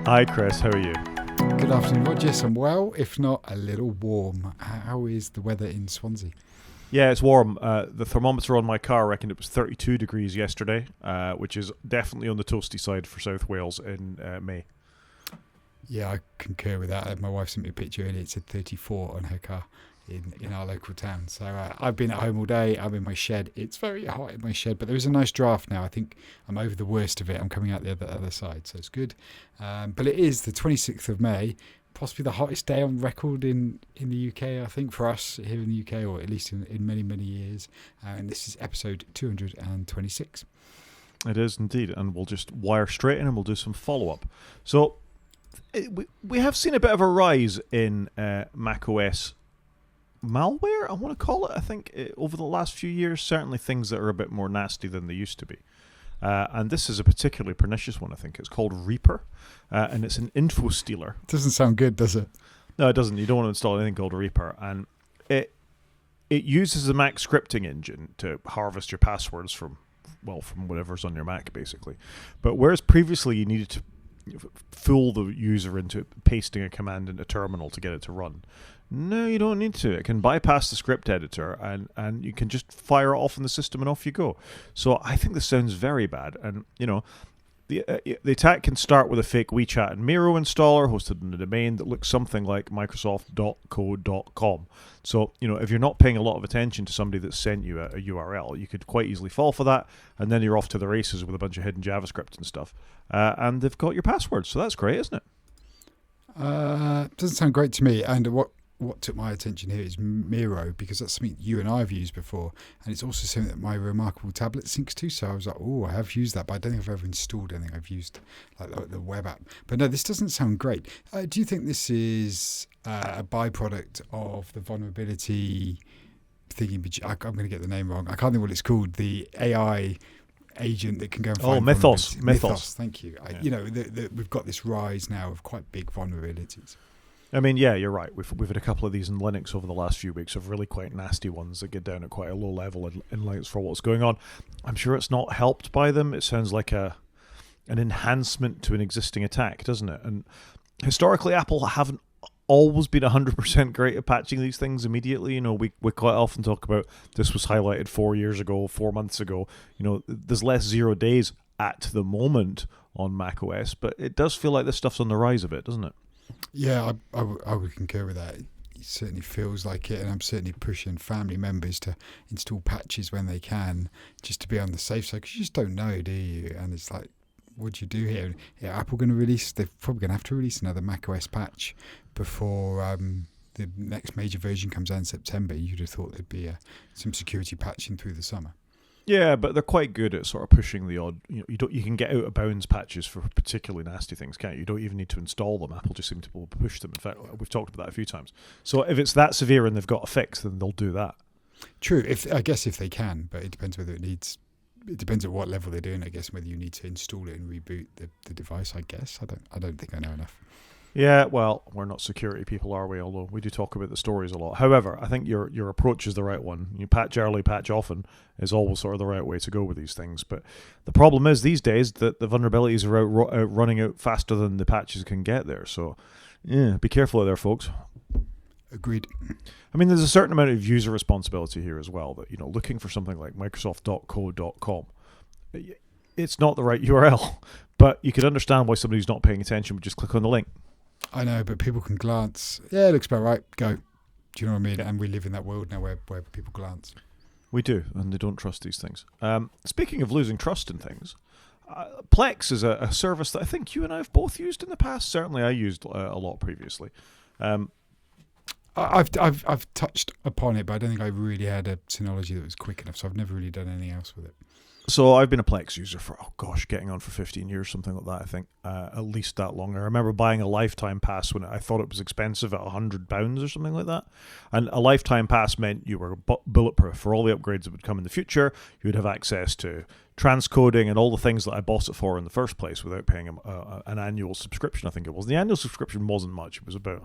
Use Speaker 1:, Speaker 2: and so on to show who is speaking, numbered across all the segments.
Speaker 1: Hi Chris, how are you?
Speaker 2: Good afternoon, Roger. Yes, I'm well, if not a little warm. How is the weather in Swansea?
Speaker 1: Yeah, it's warm. The thermometer on my car reckoned it was 32 degrees yesterday, which is definitely on the toasty side for South Wales in May.
Speaker 2: Yeah, I concur with that. My wife sent me a picture earlier. It said 34 on her car in our local town. So I've been at home all day. I'm in my shed. It's very hot in my shed, but there is a nice draft now. I think I'm over the worst of it. I'm coming out the other side, so it's good. But it is the 26th of May, possibly the hottest day on record in the UK, I think, for us here in the UK, or at least in many, many years. And this is episode 226.
Speaker 1: It is indeed, and we'll just wire straight in and we'll do some follow-up. So we have seen a bit of a rise in macOS malware, I want to call it. I think over the last few years, certainly things that are a bit more nasty than they used to be. And this is a particularly pernicious one, I think. It's called Reaper, and it's an info stealer.
Speaker 2: Doesn't sound good, does it?
Speaker 1: No, it doesn't. You don't want to install anything called Reaper. And it uses the Mac scripting engine to harvest your passwords from whatever's on your Mac, basically. But whereas previously you needed to fool the user into pasting a command into terminal to get it to run, no, you don't need to. It can bypass the script editor and you can just fire it off in the system and off you go. So I think this sounds very bad. And, you know, the attack can start with a fake WeChat and Miro installer hosted in a domain that looks something like microsoft.co.com. So, you know, if you're not paying a lot of attention to somebody that sent you a URL, you could quite easily fall for that, and then you're off to the races with a bunch of hidden JavaScript and stuff. And they've got your passwords, so that's great, isn't it?
Speaker 2: Doesn't sound great to me. And what took my attention here is Miro, because that's something you and I have used before, and it's also something that my remarkable tablet syncs to. So I was like, oh, I have used that, but I don't think I've ever installed anything. I've used like the web app. But no, this doesn't sound great. Do you think this is a byproduct of the vulnerability thingy? I'm going to get the name wrong. I can't think what it's called. The AI agent that can go and find
Speaker 1: Mythos.
Speaker 2: Thank you. You know, we've got this rise now of quite big vulnerabilities.
Speaker 1: I mean, yeah, you're right. We've had a couple of these in Linux over the last few weeks of really quite nasty ones that get down at quite a low level in Linux for what's going on. I'm sure it's not helped by them. It sounds like an enhancement to an existing attack, doesn't it? And historically, Apple haven't always been 100% great at patching these things immediately. You know, we quite often talk about this was highlighted 4 years ago, 4 months ago. You know, there's less 0 days at the moment on macOS, but it does feel like this stuff's on the rise a bit, doesn't it?
Speaker 2: Yeah, I would concur with that. It certainly feels like it, and I'm certainly pushing family members to install patches when they can, just to be on the safe side, because you just don't know, do you? And it's like, what do you do here? Yeah, Apple going to release? They're probably going to have to release another macOS patch before the next major version comes out in September. You'd have thought there'd be some security patching through the summer. Yeah,
Speaker 1: but they're quite good at sort of pushing the odd. You know, you can get out of bounds patches for particularly nasty things, can't you? You don't even need to install them. Apple just seem to push them. In fact, we've talked about that a few times. So if it's that severe and they've got a fix, then they'll do that.
Speaker 2: True. I guess if they can, but it depends whether it needs. It depends at what level they're doing. I guess whether you need to install it and reboot the device. I guess I don't think I know enough.
Speaker 1: Yeah, well, we're not security people, are we? Although we do talk about the stories a lot. However, I think your approach is the right one. You patch early, patch often is always sort of the right way to go with these things. But the problem is these days that the vulnerabilities are running out faster than the patches can get there. So, yeah, be careful out there, folks.
Speaker 2: Agreed.
Speaker 1: I mean, there's a certain amount of user responsibility here as well. That, you know, looking for something like microsoft.co.com, it's not the right URL, but you could understand why somebody who's not paying attention would just click on the link.
Speaker 2: I know, but people can glance. Yeah, it looks about right. Go. Do you know what I mean? And we live in that world now where people glance.
Speaker 1: We do, and they don't trust these things. Speaking of losing trust in things, Plex is a service that I think you and I have both used in the past. Certainly I used a lot previously.
Speaker 2: I've touched upon it, but I don't think I really had a Synology that was quick enough, so I've never really done anything else with it.
Speaker 1: So I've been a Plex user for, getting on for 15 years, something like that, I think. At least that long. I remember buying a lifetime pass when I thought it was expensive at £100 or something like that. And a lifetime pass meant you were bulletproof for all the upgrades that would come in the future. You would have access to transcoding and all the things that I bought it for in the first place without paying an annual subscription, I think it was. The annual subscription wasn't much. It was about,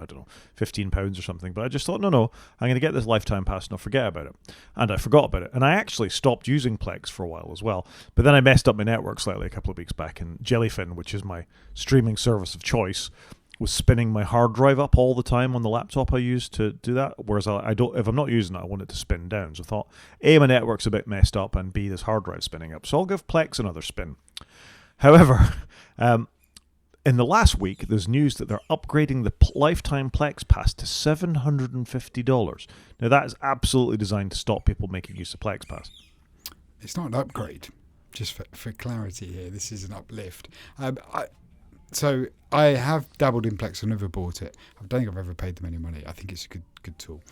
Speaker 1: £15 or something. But I just thought, no, I'm going to get this lifetime pass and I'll forget about it. And I forgot about it. And I actually stopped using Plex for a while as well. well. But then I messed up my network slightly a couple of weeks back, and Jellyfin, which is my streaming service of choice, was spinning my hard drive up all the time on the laptop I use to do that. Whereas I don't, if I'm not using it, I want it to spin down. So I thought, A, my network's a bit messed up, and B, this hard drive spinning up. So I'll give Plex another spin. However, in the last week, there's news that they're upgrading the lifetime Plex pass to $750. Now, that is absolutely designed to stop people making use of Plex Pass.
Speaker 2: It's not an upgrade, just for clarity here. This is an uplift. So I have dabbled in Plex. I've never bought it. I don't think I've ever paid them any money. I think it's a good tool.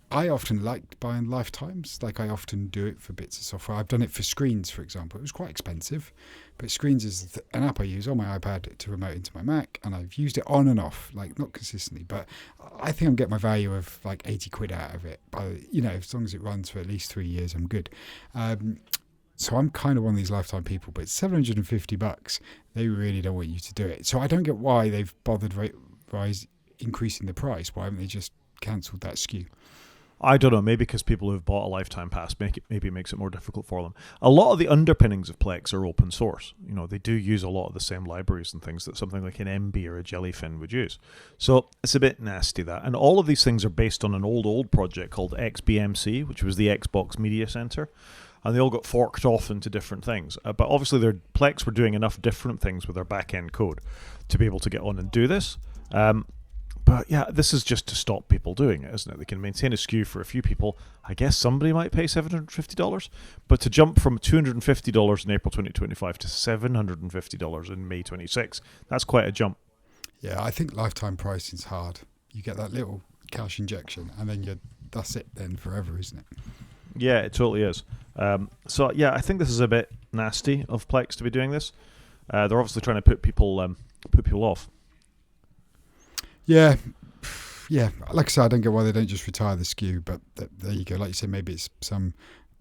Speaker 2: I often liked buying lifetimes. Like I often do it for bits of software. I've done it for Screens, for example. It was quite expensive, but Screens is an app I use on my iPad to remote into my Mac, and I've used it on and off, like not consistently, but I think I'm getting my value of like 80 quid out of it. As long as it runs for at least 3 years, I'm good. So I'm kind of one of these lifetime people, but it's $750. They really don't want you to do it. So I don't get why they've bothered increasing the price. Why haven't they just cancelled that SKU?
Speaker 1: I don't know, maybe because people who've bought a lifetime pass, maybe it makes it more difficult for them. A lot of the underpinnings of Plex are open source. They do use a lot of the same libraries and things that something like an MB or a Jellyfin would use. So it's a bit nasty, that. And all of these things are based on an old project called XBMC, which was the Xbox Media Center. And they all got forked off into different things. But obviously, Plex were doing enough different things with their back-end code to be able to get on and do this. But yeah, this is just to stop people doing it, isn't it? They can maintain a SKU for a few people. I guess somebody might pay $750. But to jump from $250 in April 2025 to $750 in May 26, that's quite a jump.
Speaker 2: Yeah, I think lifetime pricing's hard. You get that little cash injection, and then that's it then forever, isn't it?
Speaker 1: Yeah, it totally is. So yeah, I think this is a bit nasty of Plex to be doing this. They're obviously trying to put people off. Yeah.
Speaker 2: Like I said, I don't get why they don't just retire the SKU, but there you go. Like you said, maybe it's some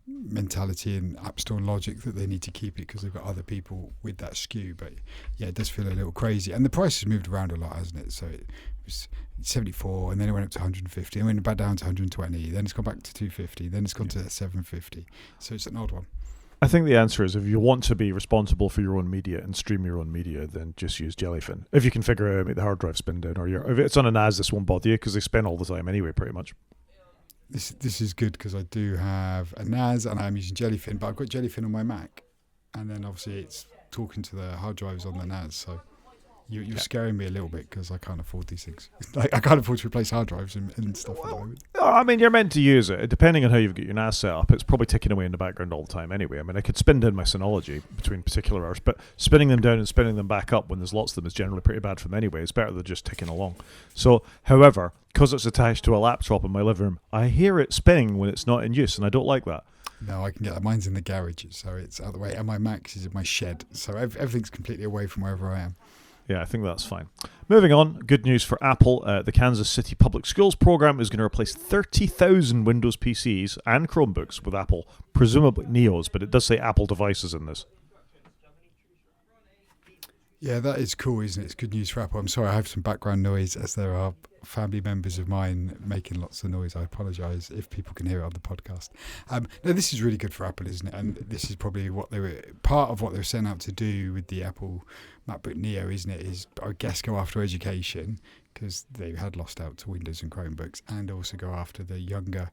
Speaker 2: mentality in App Store logic that they need to keep it because they've got other people with that SKU. But yeah, it does feel a little crazy. And the price has moved around a lot, hasn't it? So it was 74, and then it went up to 150, and went back down to 120, then it's gone back to 250, then it's gone to 750. So it's an odd one.
Speaker 1: I think the answer is if you want to be responsible for your own media and stream your own media, then just use Jellyfin. If you can figure out how to make the hard drive spin down, or if it's on a NAS, this won't bother you because they spin all the time anyway, pretty much.
Speaker 2: This is good because I do have a NAS and I'm using Jellyfin, but I've got Jellyfin on my Mac, and then obviously it's talking to the hard drives on the NAS. So you're scaring me a little bit because I can't afford these things. Like I can't afford to replace hard drives and stuff at the moment.
Speaker 1: I mean, you're meant to use it. Depending on how you've got your NAS set up, it's probably ticking away in the background all the time anyway. I mean, I could spin down my Synology between particular hours, but spinning them down and spinning them back up when there's lots of them is generally pretty bad for them anyway. It's better than just ticking along. So, however, because it's attached to a laptop in my living room, I hear it spinning when it's not in use, and I don't like that.
Speaker 2: No, I can get that. Mine's in the garage, so it's out of the way, and my Mac is in my shed, so everything's completely away from wherever I am.
Speaker 1: Yeah, I think that's fine. Moving on, good news for Apple. The Kansas City Public Schools program is going to replace 30,000 Windows PCs and Chromebooks with Apple, presumably Neos, but it does say Apple devices in this.
Speaker 2: Yeah, that is cool, isn't it? It's good news for Apple. I'm sorry, I have some background noise as there are family members of mine making lots of noise. I apologise if people can hear it on the podcast. No, this is really good for Apple, isn't it? And this is probably part of what they were setting out to do with the Apple MacBook Neo, isn't it? Is, I guess, go after education because they had lost out to Windows and Chromebooks, and also go after the younger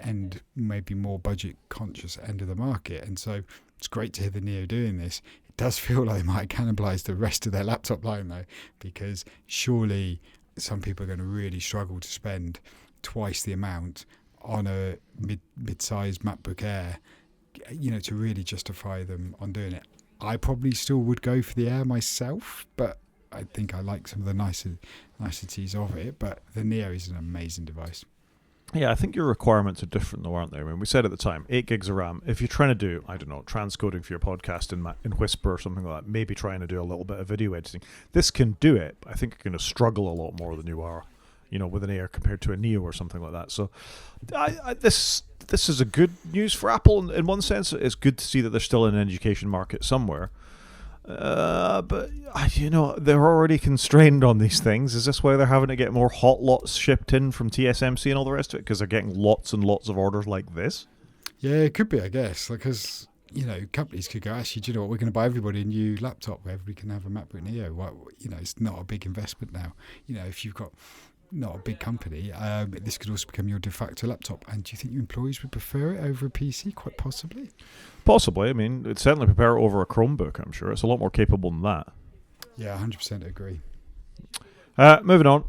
Speaker 2: and maybe more budget conscious end of the market. And so it's great to hear the Neo doing this. It does feel like they might cannibalise the rest of their laptop line though, because surely some people are going to really struggle to spend twice the amount on a mid-sized MacBook Air, to really justify them on doing it. I probably still would go for the Air myself, but I think I like some of the niceties of it. But the Neo is an amazing device.
Speaker 1: Yeah, I think your requirements are different though, aren't they? I mean, we said at the time, 8 gigs of RAM. If you're trying to do, I don't know, transcoding for your podcast in Whisper or something like that, maybe trying to do a little bit of video editing, this can do it, but I think you're going to struggle a lot more than you are, with an Air compared to a Neo or something like that. So this is a good news for Apple in one sense. It's good to see that they're still in an education market somewhere. But they're already constrained on these things. Is this why they're having to get more hot lots shipped in from TSMC and all the rest of it? Because they're getting lots and lots of orders like this?
Speaker 2: Yeah, it could be, I guess. Because companies could go, actually, do you know what, we're going to buy everybody a new laptop where everybody can have a MacBook Neo. Well, it's not a big investment now. If you've got not a big company, this could also become your de facto laptop. And do you think your employees would prefer it over a PC? Quite possibly.
Speaker 1: Possibly. I mean, it'd certainly prepare it over a Chromebook, I'm sure. It's a lot more capable than that.
Speaker 2: Yeah, 100% agree.
Speaker 1: Moving on,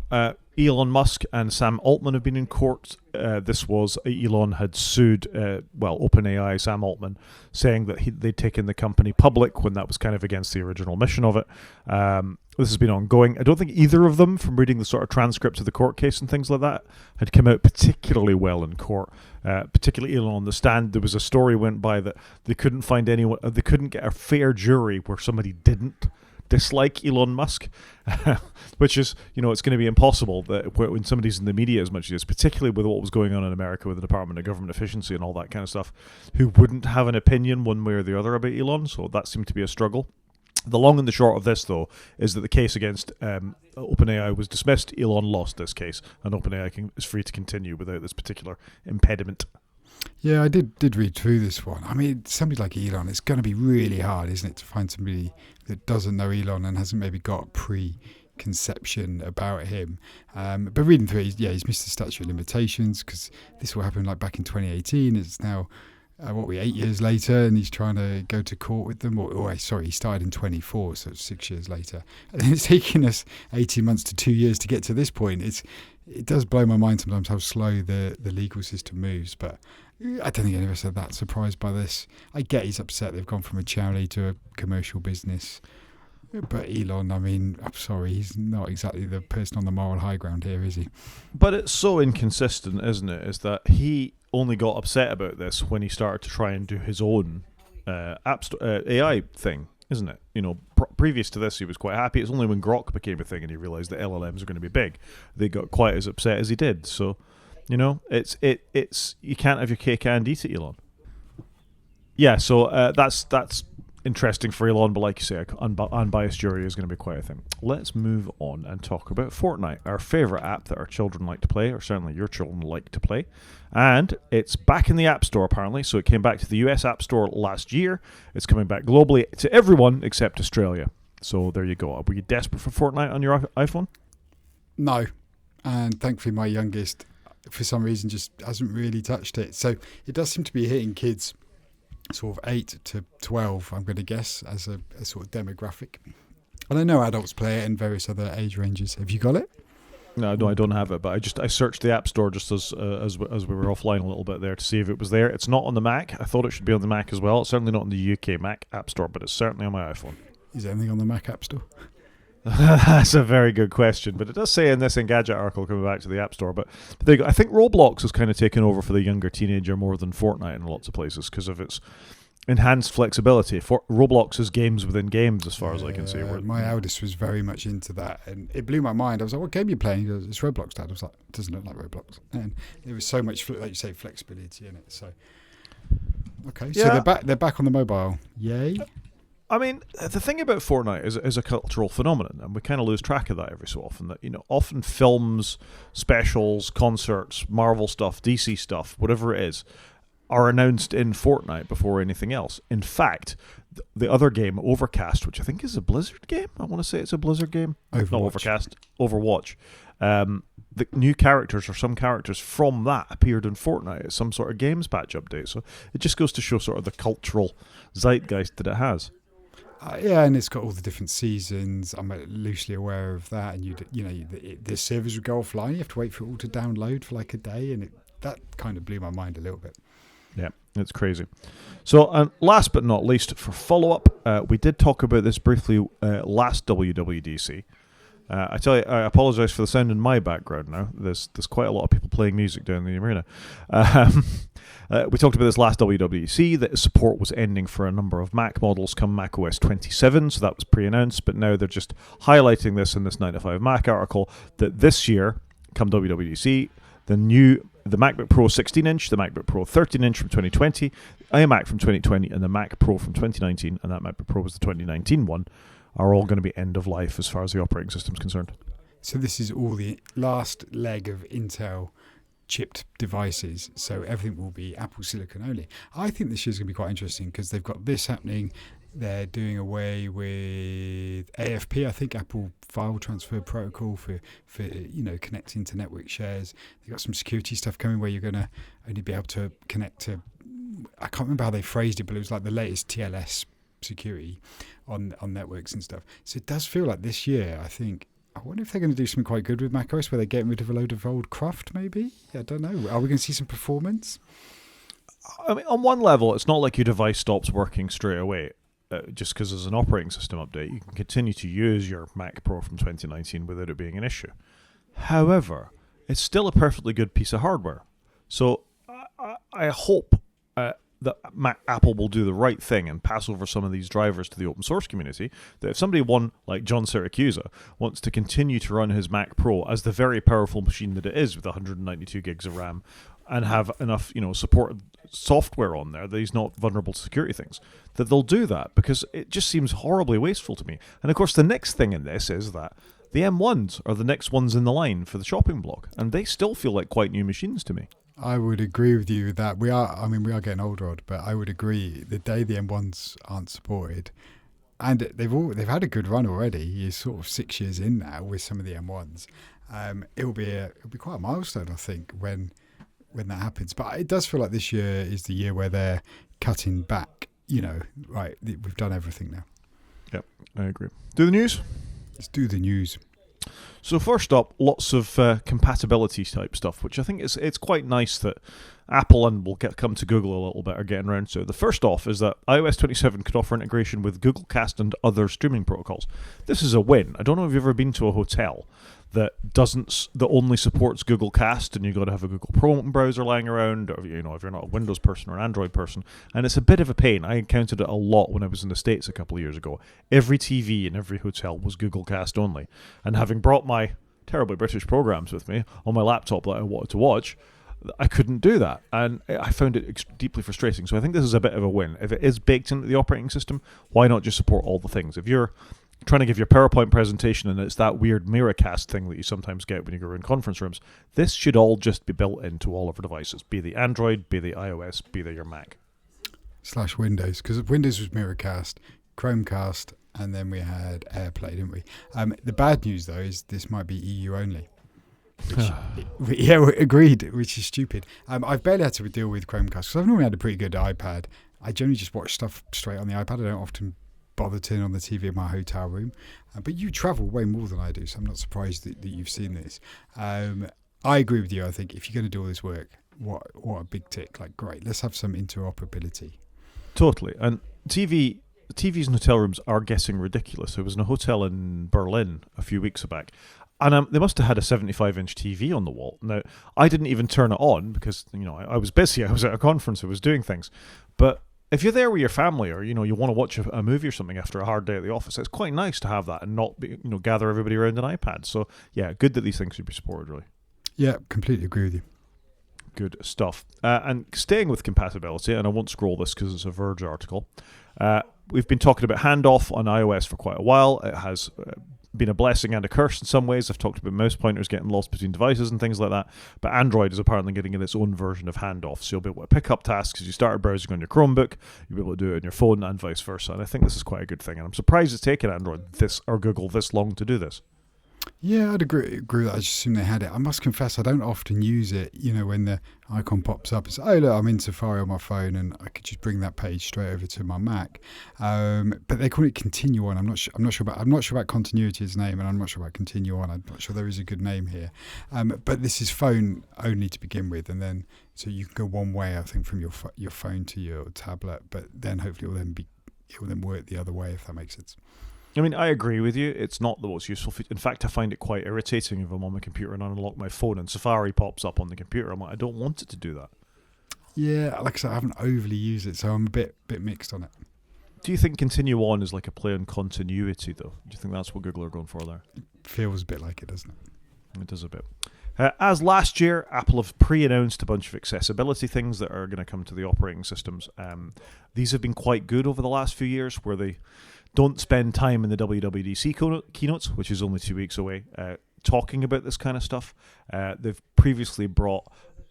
Speaker 1: Elon Musk and Sam Altman have been in court. This was Elon had sued, OpenAI, Sam Altman, saying that they'd taken the company public when that was kind of against the original mission of it. This has been ongoing. I don't think either of them, from reading the sort of transcripts of the court case and things like that, had come out particularly well in court. Particularly Elon on the stand. There was a story went by that they couldn't find anyone, they couldn't get a fair jury where somebody didn't dislike Elon Musk, which is, it's going to be impossible that when somebody's in the media as much as he is, particularly with what was going on in America with the Department of Government Efficiency and all that kind of stuff, who wouldn't have an opinion one way or the other about Elon. So that seemed to be a struggle. The long and the short of this, though, is that the case against OpenAI was dismissed. Elon lost this case, and OpenAI is free to continue without this particular impediment.
Speaker 2: Yeah, I did read through this one. I mean, somebody like Elon, it's going to be really hard, isn't it, to find somebody that doesn't know Elon and hasn't maybe got a preconception about him. But reading through it, he's missed the statute of limitations because this will happen like back in 2018. It's now, 8 years later, and he's trying to go to court with them. He started in 24, so it's 6 years later. And it's taken us 18 months to 2 years to get to this point. It does blow my mind sometimes how slow the legal system moves, but I don't think any of us are that surprised by this. I get he's upset they've gone from a charity to a commercial business. But Elon, I mean, I'm sorry, he's not exactly the person on the moral high ground here, is he?
Speaker 1: But it's so inconsistent, isn't it? Is that he only got upset about this when he started to try and do his own AI thing, isn't it? Previous to this, he was quite happy. It's only when Grok became a thing and he realised that LLMs are going to be big, they got quite as upset as he did. So, it's you can't have your cake and eat it, Elon. Yeah, so that's interesting for Elon, but like you say, unbiased jury is going to be quite a thing. Let's move on and talk about Fortnite, our favourite app that our children like to play, or certainly your children like to play. And it's back in the App Store, apparently. So it came back to the US App Store last year. It's coming back globally to everyone except Australia. So there you go. Were you desperate for Fortnite on your iPhone?
Speaker 2: No. And thankfully my youngest, for some reason, just hasn't really touched it. So it does seem to be hitting kids sort of 8 to 12, I'm going to guess, as a sort of demographic. And I know adults play it in various other age ranges. Have you got it?
Speaker 1: No, I don't have it, but I searched the App Store just as we were offline a little bit there to see if it was there. It's not on the Mac. I thought it should be on the Mac as well. It's certainly not on the UK Mac App Store, but it's certainly on my iPhone.
Speaker 2: Is anything on the Mac App Store?
Speaker 1: That's a very good question, but it does say in this Engadget article coming back to the App Store. But there you go. I think Roblox has kind of taken over for the younger teenager more than Fortnite in lots of places because of its enhanced flexibility. Roblox is games within games, as far as I can see.
Speaker 2: My eldest was very much into that, and it blew my mind. I was like, "What game are you playing?" He goes, "It's Roblox, Dad." I was like, "It doesn't look like Roblox," and there was so much, like you say, flexibility in it. So, okay, so they're back on the mobile. Yay!
Speaker 1: I mean, the thing about Fortnite is a cultural phenomenon, and we kind of lose track of that every so often. That often films, specials, concerts, Marvel stuff, DC stuff, whatever it is, are announced in Fortnite before anything else. In fact, the other game, Overcast, which I think is a Blizzard game. I want to say it's a Blizzard game.
Speaker 2: Overwatch.
Speaker 1: Not Overcast, Overwatch. The new characters or some characters from that appeared in Fortnite as some sort of games patch update. So it just goes to show sort of the cultural zeitgeist that it has.
Speaker 2: Yeah, and it's got all the different seasons. I'm loosely aware of that. And the servers would go offline. You have to wait for it all to download for like a day, and that kind of blew my mind a little bit.
Speaker 1: Yeah, it's crazy. So, last but not least, for follow-up, we did talk about this briefly last WWDC. I tell you, I apologise for the sound in my background now. There's quite a lot of people playing music down in the arena. We talked about this last WWDC, that support was ending for a number of Mac models come macOS 27, so that was pre-announced, but now they're just highlighting this in this 9 to 5 Mac article, that this year, come WWDC, the MacBook Pro 16-inch, the MacBook Pro 13-inch from 2020, iMac from 2020, and the Mac Pro from 2019, and that MacBook Pro was the 2019 one, are all going to be end of life as far as the operating system is concerned.
Speaker 2: So this is all the last leg of Intel chipped devices, so everything will be Apple Silicon only. I think this year's going to be quite interesting because they've got this happening. They're doing away with AFP, I think, Apple File Transfer Protocol for connecting to network shares. They've got some security stuff coming where you're going to only be able to connect to, I can't remember how they phrased it, but it was like the latest TLS security on networks and stuff. So it does feel like this year, I wonder if they're going to do something quite good with macOS where they're getting rid of a load of old cruft, maybe? I don't know. Are we going to see some performance?
Speaker 1: I mean, on one level, it's not like your device stops working straight away. Just because there's an operating system update, you can continue to use your Mac Pro from 2019 without it being an issue. However, it's still a perfectly good piece of hardware. So I hope that Apple will do the right thing and pass over some of these drivers to the open source community, that if somebody like John Siracusa wants to continue to run his Mac Pro as the very powerful machine that it is with 192 gigs of RAM and have enough, supported software on there that he's not vulnerable to security things, that they'll do that, because it just seems horribly wasteful to me. And of course, the next thing in this is that the M1s are the next ones in the line for the chopping block, and they still feel like quite new machines to me.
Speaker 2: I would agree with you that we are getting old, Rod, but I would agree the day the M1s aren't supported, and they've had a good run already. You're sort of 6 years in now with some of the M1s. It'll be quite a milestone, I think, when that happens. But it does feel like this year is the year where they're cutting back. Right? We've done everything now.
Speaker 1: Yep, I agree. Do the news.
Speaker 2: Let's do the news.
Speaker 1: So first up, lots of compatibility type stuff, which I think it's quite nice that Apple, and we'll come to Google a little bit, are getting around to. The first off is that iOS 27 could offer integration with Google Cast and other streaming protocols. This is a win. I don't know if you've ever been to a hotel that only supports Google Cast, and you've got to have a Google Chrome browser lying around, or if you're not a Windows person or an Android person, and it's a bit of a pain. I encountered it a lot when I was in the States a couple of years ago. Every TV in every hotel was Google Cast only, and having brought my terribly British programs with me on my laptop that I wanted to watch, I couldn't do that, and I found it deeply frustrating. So I think this is a bit of a win. If it is baked into the operating system, why not just support all the things? If you're trying to give your PowerPoint presentation and it's that weird Miracast thing that you sometimes get when you go in conference rooms, this should all just be built into all of our devices, be they Android, be they iOS, be they your Mac.
Speaker 2: / Windows, because Windows was Miracast, Chromecast, and then we had AirPlay, didn't we? The bad news, though, is this might be EU only. Yeah, agreed, which is stupid. I've barely had to deal with Chromecast because I've normally had a pretty good iPad. I generally just watch stuff straight on the iPad. I don't often bother turning on the TV in my hotel room. But you travel way more than I do, so I'm not surprised that you've seen this. I agree with you. I think if you're going to do all this work, what a big tick. Like, great, let's have some interoperability.
Speaker 1: Totally. And TVs in hotel rooms are getting ridiculous. I was in a hotel in Berlin a few weeks back, and they must have had a 75-inch TV on the wall. Now, I didn't even turn it on because, I was busy. I was at a conference. I was doing things. But if you're there with your family, or, you want to watch a movie or something after a hard day at the office, it's quite nice to have that and not gather everybody around an iPad. So, yeah, good that these things should be supported, really.
Speaker 2: Yeah, completely agree with you.
Speaker 1: Good stuff. And staying with compatibility, and I won't scroll this because it's a Verge article, we've been talking about handoff on iOS for quite a while. It has been a blessing and a curse in some ways. I've talked about mouse pointers getting lost between devices and things like that, but Android is apparently getting its own version of handoff, so you'll be able to pick up tasks as you started browsing on your Chromebook, you'll be able to do it on your phone and vice versa, and I think this is quite a good thing, and I'm surprised it's taken Android or Google this long to do this.
Speaker 2: Yeah, I'd agree with that. I just assume they had it. I must confess, I don't often use it. When the icon pops up, it's, oh, look, I'm in Safari on my phone, and I could just bring that page straight over to my Mac. But they call it Continue On. I'm not sure about Continuity as name, and I'm not sure about Continue On. I'm not sure there is a good name here. But this is phone only to begin with, and then so you can go one way, I think, from your phone to your tablet. But then hopefully it will then work the other way, if that makes sense.
Speaker 1: I mean, I agree with you. It's not the most useful feature. In fact, I find it quite irritating if I'm on my computer and I unlock my phone and Safari pops up on the computer. I'm like, I don't want it to do that.
Speaker 2: Yeah, like I said, I haven't overly used it, so I'm a bit mixed on it.
Speaker 1: Do you think Continue On is like a play on continuity, though? Do you think that's what Google are going for there?
Speaker 2: It feels a bit like it, doesn't it?
Speaker 1: It does a bit. As last year, Apple have pre-announced a bunch of accessibility things that are going to come to the operating systems. These have been quite good over the last few years, where they don't spend time in the WWDC keynotes, which is only 2 weeks away, talking about this kind of stuff. They've previously brought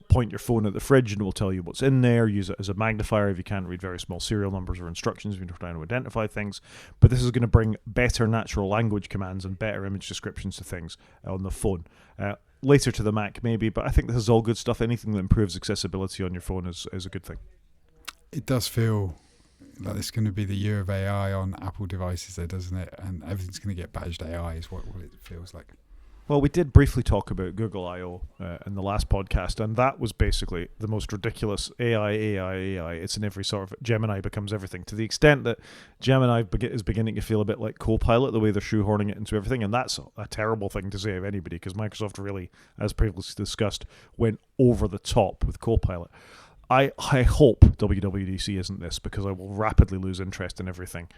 Speaker 1: point your phone at the fridge and it will tell you what's in there. Use it as a magnifier if you can't read very small serial numbers or instructions when you're trying to identify things. But this is going to bring better natural language commands and better image descriptions to things on the phone. Later to the Mac maybe, but I think this is all good stuff. Anything that improves accessibility on your phone is a good thing.
Speaker 2: It does feel like it's going to be the year of AI on Apple devices there, doesn't it? And everything's going to get badged AI is what it feels like.
Speaker 1: Well, we did briefly talk about Google I.O. In the last podcast, and that was basically the most ridiculous AI. It's in every sort of... Gemini becomes everything, to the extent that Gemini is beginning to feel a bit like Copilot, the way they're shoehorning it into everything, and that's a terrible thing to say of anybody, because Microsoft really, as previously discussed, went over the top with Copilot. I hope WWDC isn't this, because I will rapidly lose interest in everything.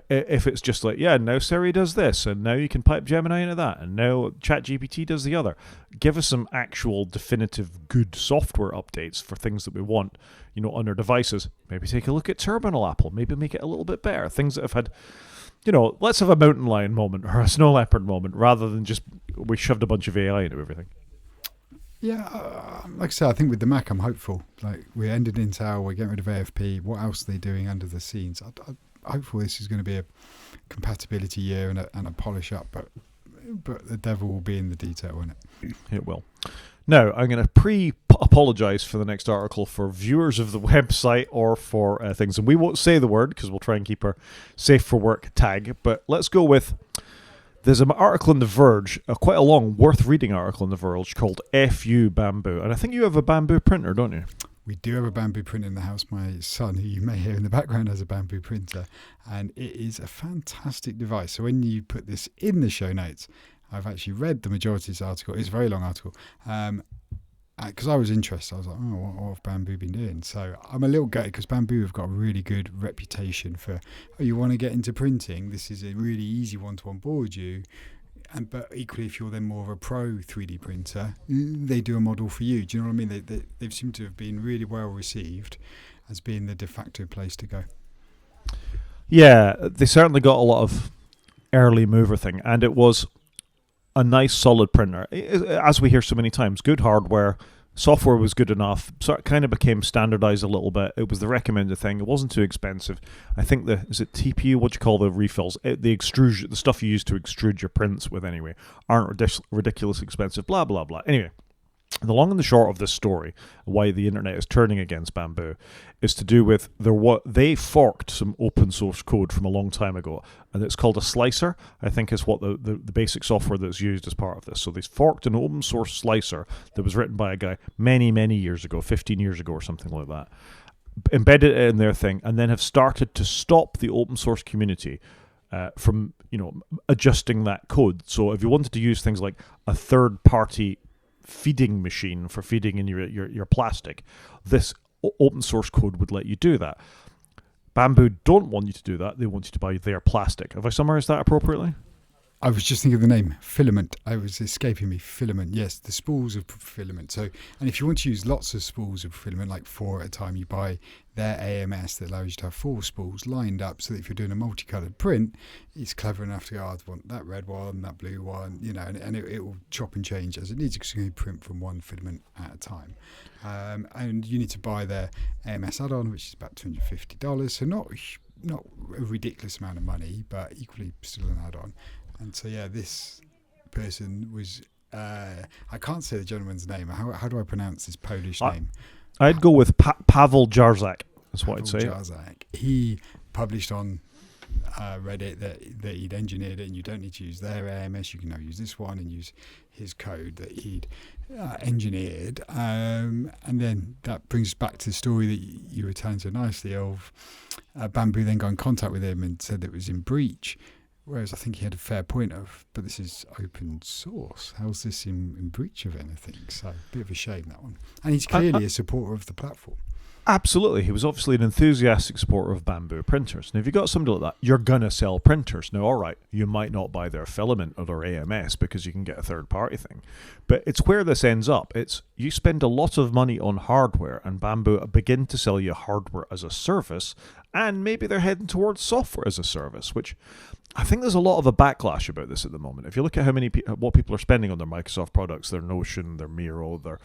Speaker 1: If it's just like, yeah, now Siri does this, and now you can pipe Gemini into that, and now ChatGPT does the other. Give us some actual definitive good software updates for things that we want, on our devices. Maybe take a look at Terminal Apple. Maybe make it a little bit better. Things that have had, let's have a mountain lion moment or a snow leopard moment, rather than just we shoved a bunch of AI into everything.
Speaker 2: Yeah, like I said, I think with the Mac, I'm hopeful. Like, we ended Intel, we're getting rid of AFP. What else are they doing under the scenes? I'm hopeful this is going to be a compatibility year and a polish up, but the devil will be in the detail, won't it?
Speaker 1: It will. Now, I'm going to apologise for the next article for viewers of the website or for things, and we won't say the word because we'll try and keep our safe for work tag, but let's go with... There's an article in The Verge, quite a long, worth reading article in The Verge called FU Bambu. And I think you have a Bambu printer, don't you?
Speaker 2: We do have a Bambu printer in the house. My son, who you may hear in the background, has a Bambu printer. And it is a fantastic device. So when you put this in the show notes, I've actually read the majority of this article. It's a very long article. Because I was interested. I was like, what have Bambu been doing? So I'm a little gutted because Bambu have got a really good reputation for, you want to get into printing, this is a really easy one to onboard you. But equally, if you're then more of a pro 3D printer, they do a model for you. Do you know what I mean? They've seemed to have been really well received as being the de facto place to go.
Speaker 1: Yeah, they certainly got a lot of early mover thing, and it was a nice solid printer. As we hear so many times, good hardware, software was good enough, so it kind of became standardized a little bit. It was the recommended thing. It wasn't too expensive. I think is it TPU, what do you call the refills? The extrusion, the stuff you use to extrude your prints with anyway, aren't ridiculous expensive, blah, blah, blah. Anyway, the long and the short of this story, why the internet is turning against Bambu, is to do with they forked some open source code from a long time ago, and it's called a slicer. I think is what the basic software that's used as part of this. So they forked an open source slicer that was written by a guy many, many years ago, 15 years ago or something like that, embedded it in their thing, and then have started to stop the open source community from adjusting that code. So if you wanted to use things like a third party feeding machine for feeding in your plastic, this open source code would let you do that. Bambu don't want you to do that. They want you to buy their plastic. Have I summarized that appropriately?
Speaker 2: I was just thinking of the name, filament. I was escaping me, filament. Yes, the spools of filament. So, and if you want to use lots of spools of filament, like 4 at a time, you buy their AMS that allows you to have 4 spools lined up so that if you're doing a multicolored print, it's clever enough to go, I want that red one, that blue one, and it will chop and change as it needs to print from one filament at a time. And you need to buy their AMS add-on, which is about $250. So not a ridiculous amount of money, but equally still an add-on. And so, yeah, this person was, I can't say the gentleman's name. How do I pronounce his Polish name?
Speaker 1: I'd go with Pavel Jarzak. That's what I'd say.
Speaker 2: Jarzak. He published on Reddit that he'd engineered it, and you don't need to use their AMS. You can now use this one and use his code that he'd engineered. And then that brings us back to the story that you were telling so nicely of Bambu then got in contact with him and said it was in breach. Whereas I think he had a fair point of, but this is open source. How's this in breach of anything? So a bit of a shame, that one. And he's clearly a supporter of the platform.
Speaker 1: Absolutely. He was obviously an enthusiastic supporter of Bambu printers. And if you've got somebody like that, you're going to sell printers. Now, all right, you might not buy their filament or their AMS because you can get a third-party thing. But it's where this ends up. It's you spend a lot of money on hardware, and Bambu begin to sell you hardware as a service, And maybe they're heading towards software as a service, which I think there's a lot of a backlash about this at the moment. If you look at how many what people are spending on their Microsoft products, their Notion, their Miro, their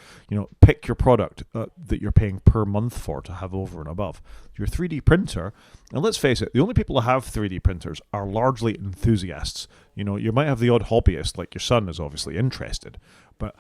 Speaker 1: pick your product that you're paying per month for to have over and above. Your 3D printer, and let's face it, the only people who have 3D printers are largely enthusiasts. You might have the odd hobbyist, like your son is obviously interested, but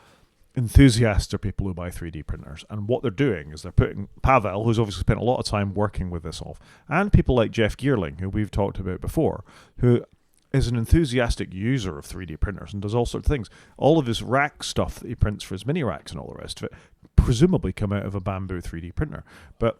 Speaker 1: enthusiasts are people who buy 3D printers, and what they're doing is they're putting Pavel, who's obviously spent a lot of time working with this off, and people like Jeff Geerling, who we've talked about before, who is an enthusiastic user of 3D printers and does all sorts of things. All of his rack stuff that he prints for his mini racks and all the rest of it presumably come out of a Bambu 3D printer. But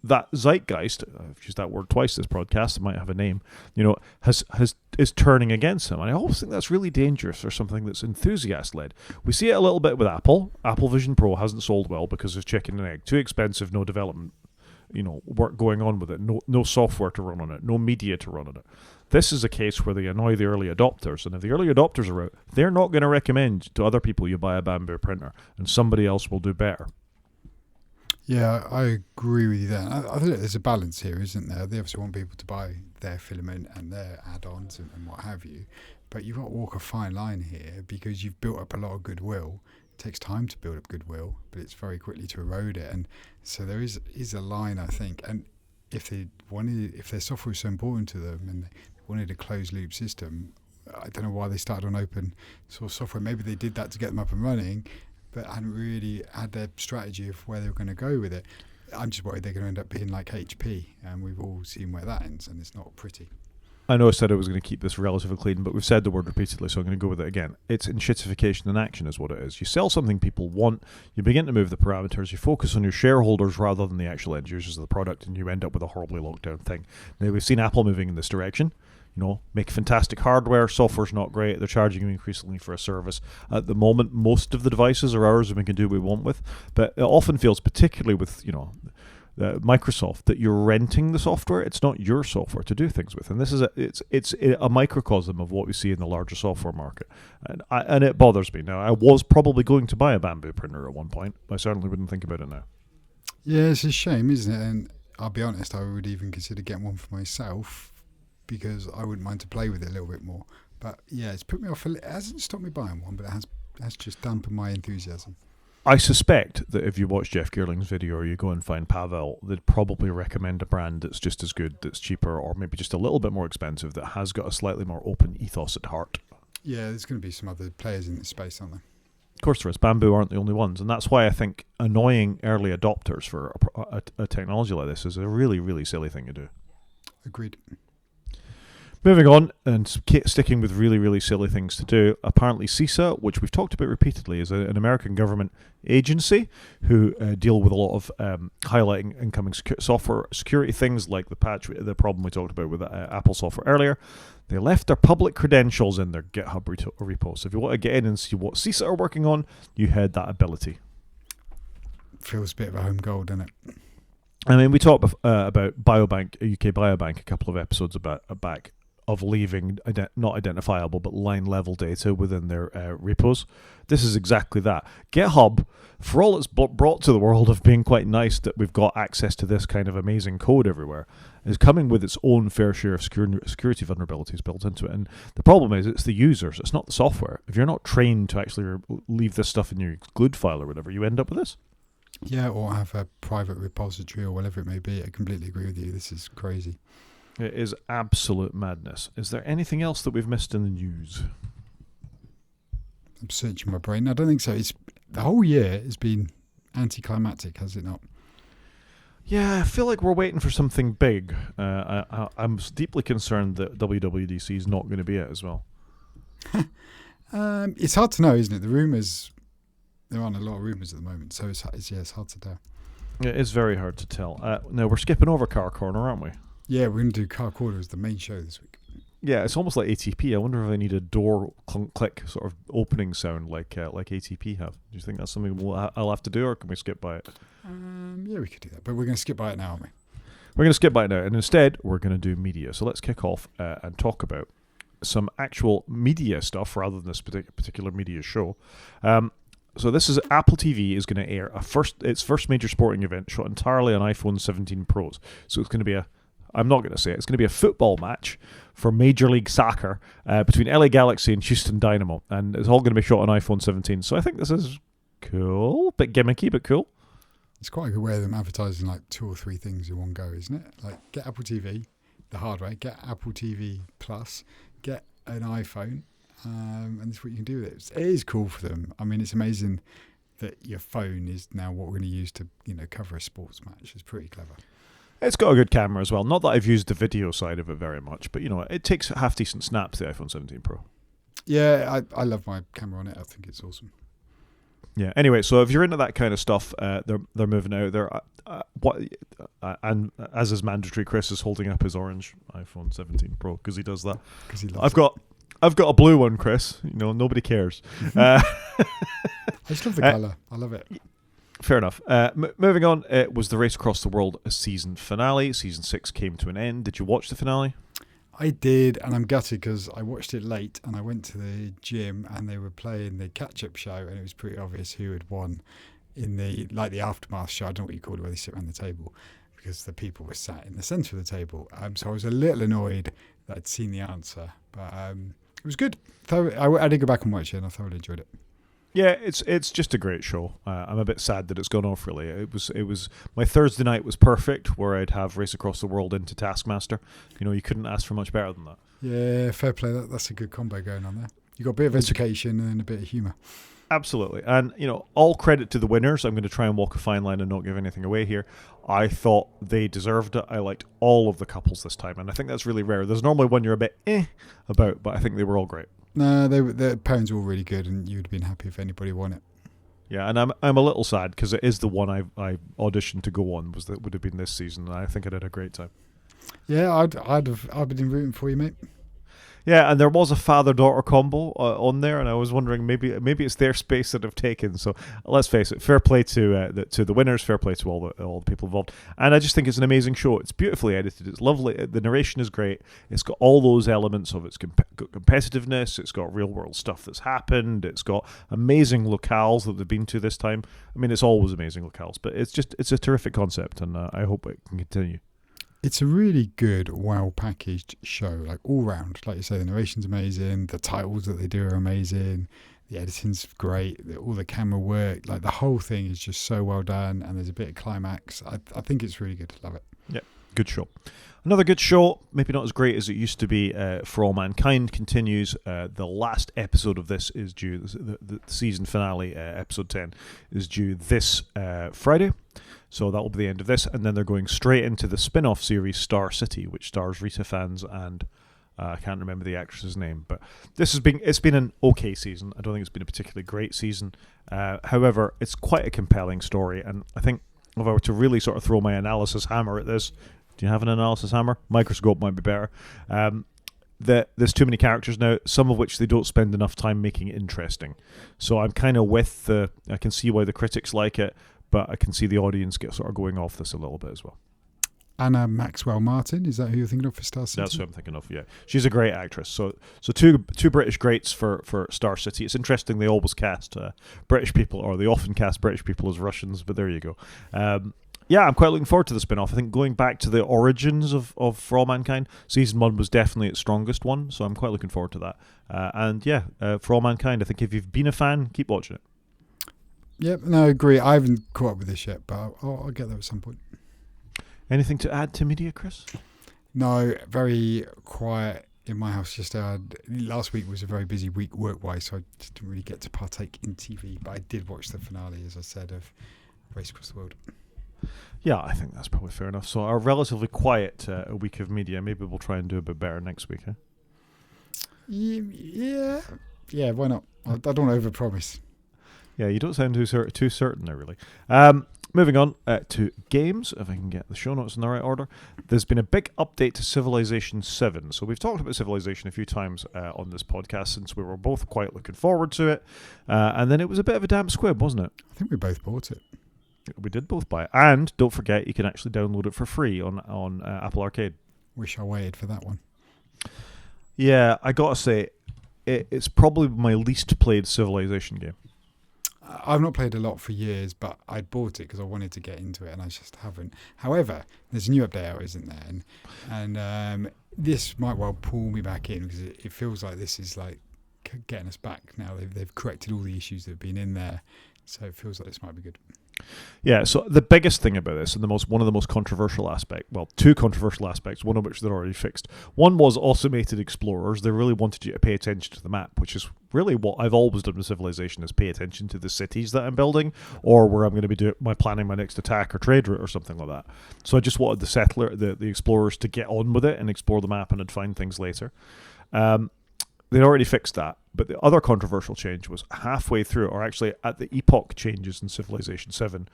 Speaker 1: that Zeitgeist, I've used that word twice this broadcast, it might have a name, is turning against him. And I always think that's really dangerous for something that's enthusiast-led. We see it a little bit with Apple. Apple Vision Pro hasn't sold well because of chicken and egg. Too expensive, no development, work going on with it, no software to run on it, no media to run on it. This is a case where they annoy the early adopters, and if the early adopters are out, they're not going to recommend to other people you buy a Bambu printer, and somebody else will do better.
Speaker 2: Yeah, I agree with you there. I think there's a balance here, isn't there? They obviously want people to buy their filament and their add-ons and what have you, but you've got to walk a fine line here because you've built up a lot of goodwill. It takes time to build up goodwill, but it's very quickly to erode it, and so there is a line, I think. And if their software is so important to them and they wanted a closed-loop system, I don't know why they started on open source software. Maybe they did that to get them up and running, but hadn't really had their strategy of where they were going to go with it. I'm just worried they're going to end up being like HP, and we've all seen where that ends, and it's not pretty.
Speaker 1: I know I said I was going to keep this relatively clean, but we've said the word repeatedly, so I'm going to go with it again. It's enshittification in action is what it is. You sell something people want, you begin to move the parameters, you focus on your shareholders rather than the actual end users of the product, and you end up with a horribly locked down thing. Now, we've seen Apple moving in this direction. Make fantastic hardware, software's not great, they're charging you increasingly for a service. At the moment, most of the devices are ours and we can do what we want with, but it often feels, particularly with, Microsoft, that you're renting the software. It's not your software to do things with, and this is it's a microcosm of what we see in the larger software market, and it bothers me. Now, I was probably going to buy a Bambu printer at one point. I certainly wouldn't think about it now. Yeah,
Speaker 2: it's a shame, isn't it? And I'll be honest, I would even consider getting one for myself, because I wouldn't mind to play with it a little bit more. But yeah, it's put me off. It hasn't stopped me buying one, but it has just dampened my enthusiasm.
Speaker 1: I suspect that if you watch Jeff Geerling's video or you go and find Pavel, they'd probably recommend a brand that's just as good, that's cheaper, or maybe just a little bit more expensive, that has got a slightly more open ethos at heart.
Speaker 2: Yeah, there's going to be some other players in this space, aren't there?
Speaker 1: Of course there is. Bambu aren't the only ones, and that's why I think annoying early adopters for a technology like this is a really, really silly thing to do.
Speaker 2: Agreed.
Speaker 1: Moving on, and sticking with really, really silly things to do, apparently CISA, which we've talked about repeatedly, is an American government agency who deal with a lot of highlighting incoming software security things like the problem we talked about with Apple software earlier. They left their public credentials in their GitHub repo. So if you want to get in and see what CISA are working on, you had that ability.
Speaker 2: Feels a bit of a home goal, doesn't it?
Speaker 1: I mean, we talked about Biobank, UK Biobank, a couple of episodes back, of leaving not identifiable but line level data within their repos. This is exactly that. GitHub, for all it's brought to the world of being quite nice that we've got access to this kind of amazing code everywhere, is coming with its own fair share of security vulnerabilities built into it. And the problem is it's the users, it's not the software. If you're not trained to actually leave this stuff in your exclude file or whatever, you end up with this.
Speaker 2: Yeah, or have a private repository or whatever it may be. I completely agree with you. This is crazy.
Speaker 1: It is absolute madness. Is there anything else that we've missed in the news?
Speaker 2: I'm searching my brain. I don't think so. The whole year has been anticlimactic, has it not?
Speaker 1: Yeah, I feel like we're waiting for something big. I'm deeply concerned that WWDC is not going to be it as well.
Speaker 2: It's hard to know, isn't it? There aren't a lot of rumours at the moment, so it's hard to tell.
Speaker 1: It is very hard to tell. Now, we're skipping over Car Corner, aren't we?
Speaker 2: Yeah, we're going to do Car Corner as the main show this week.
Speaker 1: Yeah, it's almost like ATP. I wonder if I need a door clunk click sort of opening sound like ATP have. Do you think that's something I'll have to do, or can we skip by it?
Speaker 2: Yeah, we could do that, but we're going to skip by it now, aren't we?
Speaker 1: We're going to skip by it now, and instead we're going to do media. So let's kick off and talk about some actual media stuff rather than this particular media show. So this is Apple TV is going to air its first major sporting event shot entirely on iPhone 17 Pros. So it's going to be a I'm not going to say it. It's going to be a football match for Major League Soccer between LA Galaxy and Houston Dynamo. And it's all going to be shot on iPhone 17. So I think this is cool. Bit gimmicky, but cool.
Speaker 2: It's quite a good way of them advertising like 2 or 3 things in one go, isn't it? Like get Apple TV, the hard way, get Apple TV Plus, get an iPhone, and that's what you can do with it. It is cool for them. I mean, it's amazing that your phone is now what we're going to use to, cover a sports match. It's pretty clever.
Speaker 1: It's got a good camera as well. Not that I've used the video side of it very much, but it takes half decent snaps, the iPhone 17 Pro.
Speaker 2: Yeah, I love my camera on it. I think it's awesome.
Speaker 1: Yeah. Anyway, so if you're into that kind of stuff, they're moving out. And as is mandatory, Chris is holding up his orange iPhone 17 Pro because he does that.
Speaker 2: Because he loves
Speaker 1: I've got a blue one, Chris. Nobody cares.
Speaker 2: I just love the colour. I love it.
Speaker 1: Fair enough. Moving on, it was the Race Across the World season finale. Season 6 came to an end. Did you watch the finale?
Speaker 2: I did, and I'm gutted because I watched it late and I went to the gym and they were playing the catch-up show and it was pretty obvious who had won in the aftermath show. I don't know what you call it, where they sit around the table, because the people were sat in the centre of the table. So I was a little annoyed that I'd seen the answer, but it was good. I did go back and watch it and I thoroughly enjoyed it.
Speaker 1: Yeah, it's just a great show. I'm a bit sad that it's gone off. Really, it was my Thursday night was perfect, where I'd have Race Across the World into Taskmaster. You couldn't ask for much better than that.
Speaker 2: Yeah, fair play. That's a good combo going on there. You got a bit of education and a bit of humour.
Speaker 1: Absolutely, and all credit to the winners. I'm going to try and walk a fine line and not give anything away here. I thought they deserved it. I liked all of the couples this time, and I think that's really rare. There's normally one you're a bit about, but I think they were all great.
Speaker 2: No, the pairings were all really good, and you'd have been happy if anybody won it.
Speaker 1: Yeah, and I'm a little sad because it is the one I auditioned to go on. Would have been this season, and I think I did a great time.
Speaker 2: Yeah, I'd been rooting for you, mate.
Speaker 1: Yeah, and there was a father-daughter combo on there, and I was wondering maybe it's their space that have taken. So let's face it, fair play to the winners, fair play to all the people involved. And I just think it's an amazing show. It's beautifully edited. It's lovely. The narration is great. It's got all those elements of its competitiveness. It's got real-world stuff that's happened. It's got amazing locales that they've been to this time. I mean, it's always amazing locales, but it's a terrific concept, and I hope it can continue.
Speaker 2: It's a really good, well-packaged show, like all round. Like you say, the narration's amazing, the titles that they do are amazing, the editing's great, all the camera work, like the whole thing is just so well done, and there's a bit of climax. I think it's really good. Love it.
Speaker 1: Yeah, good show. Another good show, maybe not as great as it used to be, For All Mankind continues. The last episode of this is due, the season finale, episode 10, is due this Friday. So that will be the end of this, and then they're going straight into the spin-off series Star City, which stars Rita Fans and I can't remember the actress's name, but it's been an okay season. I don't think it's been a particularly great season. However, it's quite a compelling story, and I think if I were to really sort of throw my analysis hammer at this, do you have an analysis hammer? Microscope might be better. There's too many characters now, some of which they don't spend enough time making interesting. So I'm kind of I can see why the critics like it, but I can see the audience get sort of going off this a little bit as well.
Speaker 2: Anna Maxwell Martin, is that who you're thinking of for Star City?
Speaker 1: That's who I'm thinking of, yeah. She's a great actress. So two British greats for Star City. It's interesting they always cast British people, or they often cast British people as Russians, but there you go. Yeah, I'm quite looking forward to the spin-off. I think going back to the origins of For All Mankind, Season 1 was definitely its strongest one, so I'm quite looking forward to that. And yeah, For All Mankind, I think if you've been a fan, keep watching it.
Speaker 2: Yep, no, I agree. I haven't caught up with this yet, but I'll get there at some point.
Speaker 1: Anything to add to media, Chris?
Speaker 2: No, very quiet in my house. Just last week was a very busy week work-wise, so I just didn't really get to partake in TV, but I did watch the finale, as I said, of Race Across the World.
Speaker 1: Yeah, I think that's probably fair enough. So our relatively quiet week of media, maybe we'll try and do a bit better next week, huh?
Speaker 2: Yeah, why not? I don't want to overpromise.
Speaker 1: Yeah, you don't sound too certain there, really. Moving on to games, if I can get the show notes in the right order. There's been a big update to Civilization 7. So we've talked about Civilization a few times on this podcast since we were both quite looking forward to it. And then it was a bit of a damp squib, wasn't it?
Speaker 2: I think we both bought it.
Speaker 1: We did both buy it. And don't forget, you can actually download it for free on Apple Arcade.
Speaker 2: Wish I waited for that one.
Speaker 1: Yeah, I got to say, it's probably my least played Civilization game.
Speaker 2: I've not played a lot for years, but I bought it because I wanted to get into it, and I just haven't. However, there's a new update out, isn't there? And this might well pull me back in, because it feels like this is like getting us back now. They've corrected all the issues that have been in there, so it feels like this might be good.
Speaker 1: Yeah, so the biggest thing about this, and one of the most controversial aspects, well, two controversial aspects, one of which they're already fixed. One was automated explorers. They really wanted you to pay attention to the map, which is really what I've always done with Civilization, is pay attention to the cities that I'm building, or where I'm going to be planning my next attack or trade route or something like that. So I just wanted the explorers to get on with it and explore the map, and I'd find things later. They'd already fixed that, but the other controversial change was halfway through, or actually at the epoch changes in Civilization 7,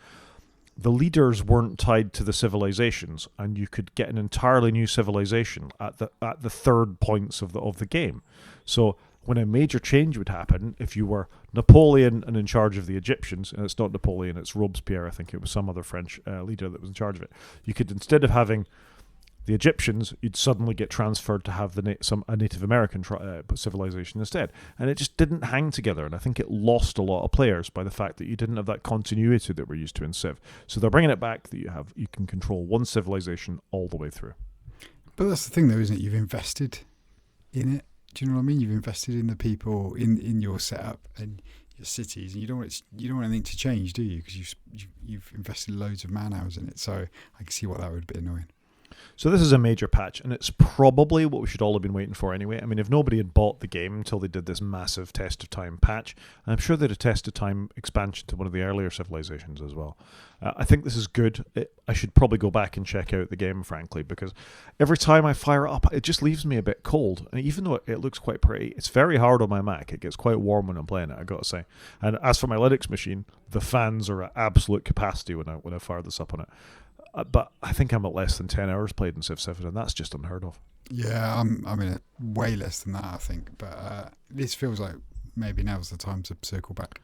Speaker 1: the leaders weren't tied to the civilizations, and you could get an entirely new civilization at the third points of the game. So when a major change would happen, if you were Napoleon and in charge of the Egyptians, and it's not Napoleon, it's Robespierre, I think it was some other French leader that was in charge of it, you could, instead of having the Egyptians, you'd suddenly get transferred to have a Native American civilization instead. And it just didn't hang together, and I think it lost a lot of players by the fact that you didn't have that continuity that we're used to in Civ. So they're bringing it back that you can control one civilization all the way through.
Speaker 2: But that's the thing, though, isn't it? You've invested in it. Do you know what I mean? You've invested in the people in your setup and your cities, and you don't want anything to change, do you? Because you've invested loads of man hours in it. So I can see what that would be annoying.
Speaker 1: So this is a major patch, and it's probably what we should all have been waiting for anyway. I mean, if nobody had bought the game until they did this massive test of time patch, I'm sure they'd have test of time expansion to one of the earlier civilizations as well. I think this is good. I should probably go back and check out the game, frankly, because every time I fire it up, it just leaves me a bit cold. And even though it looks quite pretty, it's very hard on my Mac. It gets quite warm when I'm playing it, I got to say. And as for my Linux machine, the fans are at absolute capacity when I fire this up on it. But I think I'm at less than 10 hours played in Civ 7, and that's just unheard of.
Speaker 2: Yeah, I'm at way less than that, I think. But this feels like maybe now's the time to circle back.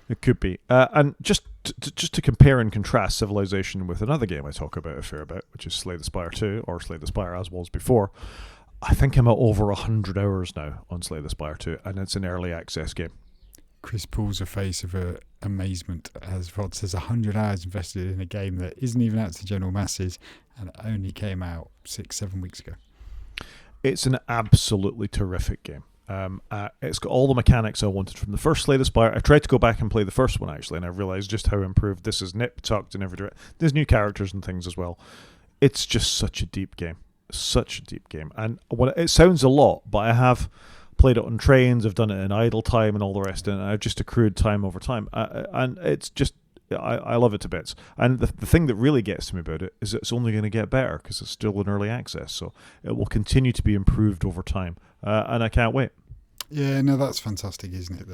Speaker 1: It could be. And just to compare and contrast Civilization with another game I talk about a fair bit, which is Slay the Spire 2, or Slay the Spire as was before, I think I'm at over 100 hours now on Slay the Spire 2, and it's an early access game.
Speaker 2: Chris pulls a face of amazement as Rod says 100 hours invested in a game that isn't even out to general masses and only came out 6-7 weeks ago.
Speaker 1: It's an absolutely terrific game. It's got all the mechanics I wanted from the first Slay the Spire. I tried to go back and play the first one, actually, and I realised just how improved this is. Nip-tucked in every direction. There's new characters and things as well. It's just such a deep game. Such a deep game. And it sounds a lot, but I have played it on trains, I've done it in idle time and all the rest, and I've just accrued time over time. And it's just, I love it to bits. And the thing that really gets to me about it is it's only going to get better because it's still in early access, so it will continue to be improved over time. And I can't wait.
Speaker 2: Yeah, no, that's fantastic, isn't it?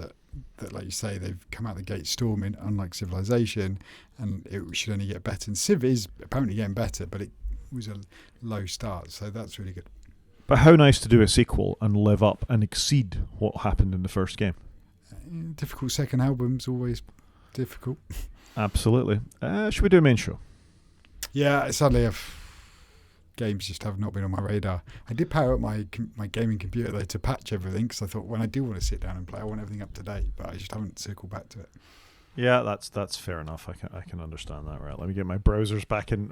Speaker 2: That like you say, they've come out the gate storming, unlike Civilization, and it should only get better. And Civ is apparently getting better, but it was a low start, so that's really good.
Speaker 1: But how nice to do a sequel and live up and exceed what happened in the first game.
Speaker 2: Difficult second album's always difficult.
Speaker 1: Absolutely. Should we do a main show?
Speaker 2: Yeah, sadly, games just have not been on my radar. I did power up my gaming computer, though, to patch everything, because I thought when I do want to sit down and play, I want everything up to date, but I just haven't circled back to it.
Speaker 1: Yeah, that's fair enough. I can understand that. Right, let me get my browsers back in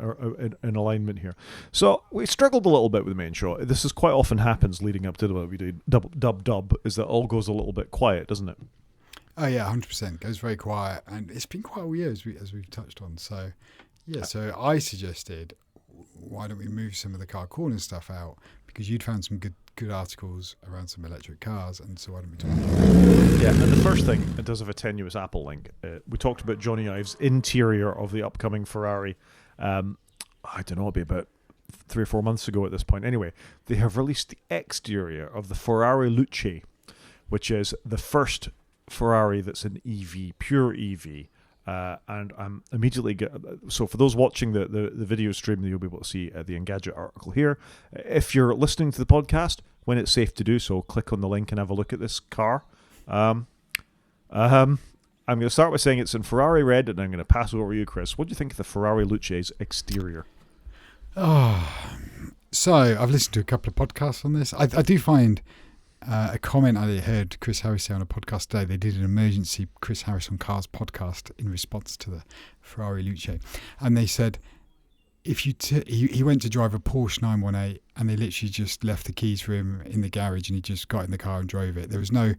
Speaker 1: alignment here. So we struggled a little bit with the main show. This is quite often happens leading up to what we do. Dub is that all goes a little bit quiet, doesn't it?
Speaker 2: Oh yeah, 100%. Goes very quiet, and it's been quite a year as we've touched on. So yeah, so I suggested, why don't we move some of the car corner stuff out, because you'd found some good articles around some electric cars, and so why don't we talk about that?
Speaker 1: Yeah, and the first thing, it does have a tenuous Apple link. We talked about Johnny Ive's interior of the upcoming Ferrari. I don't know, it'll be about 3 or 4 months ago at this point. Anyway, they have released the exterior of the Ferrari Luce, which is the first Ferrari that's an EV, pure EV. And I'm immediately so for those watching the video stream, you'll be able to see the Engadget article here. If you're listening to the podcast, when it's safe to do so, click on the link and have a look at this car. I'm going to start by saying it's in Ferrari red, and I'm going to pass it over to you, Chris. What do you think of the Ferrari Luce's exterior?
Speaker 2: So I've listened to a couple of podcasts on this. I do find a comment I heard Chris Harris say on a podcast today. They did an emergency Chris Harris on Cars podcast in response to the Ferrari Luce, and they said if you he went to drive a Porsche 918 and they literally just left the keys for him in the garage and he just got in the car and drove it. There was no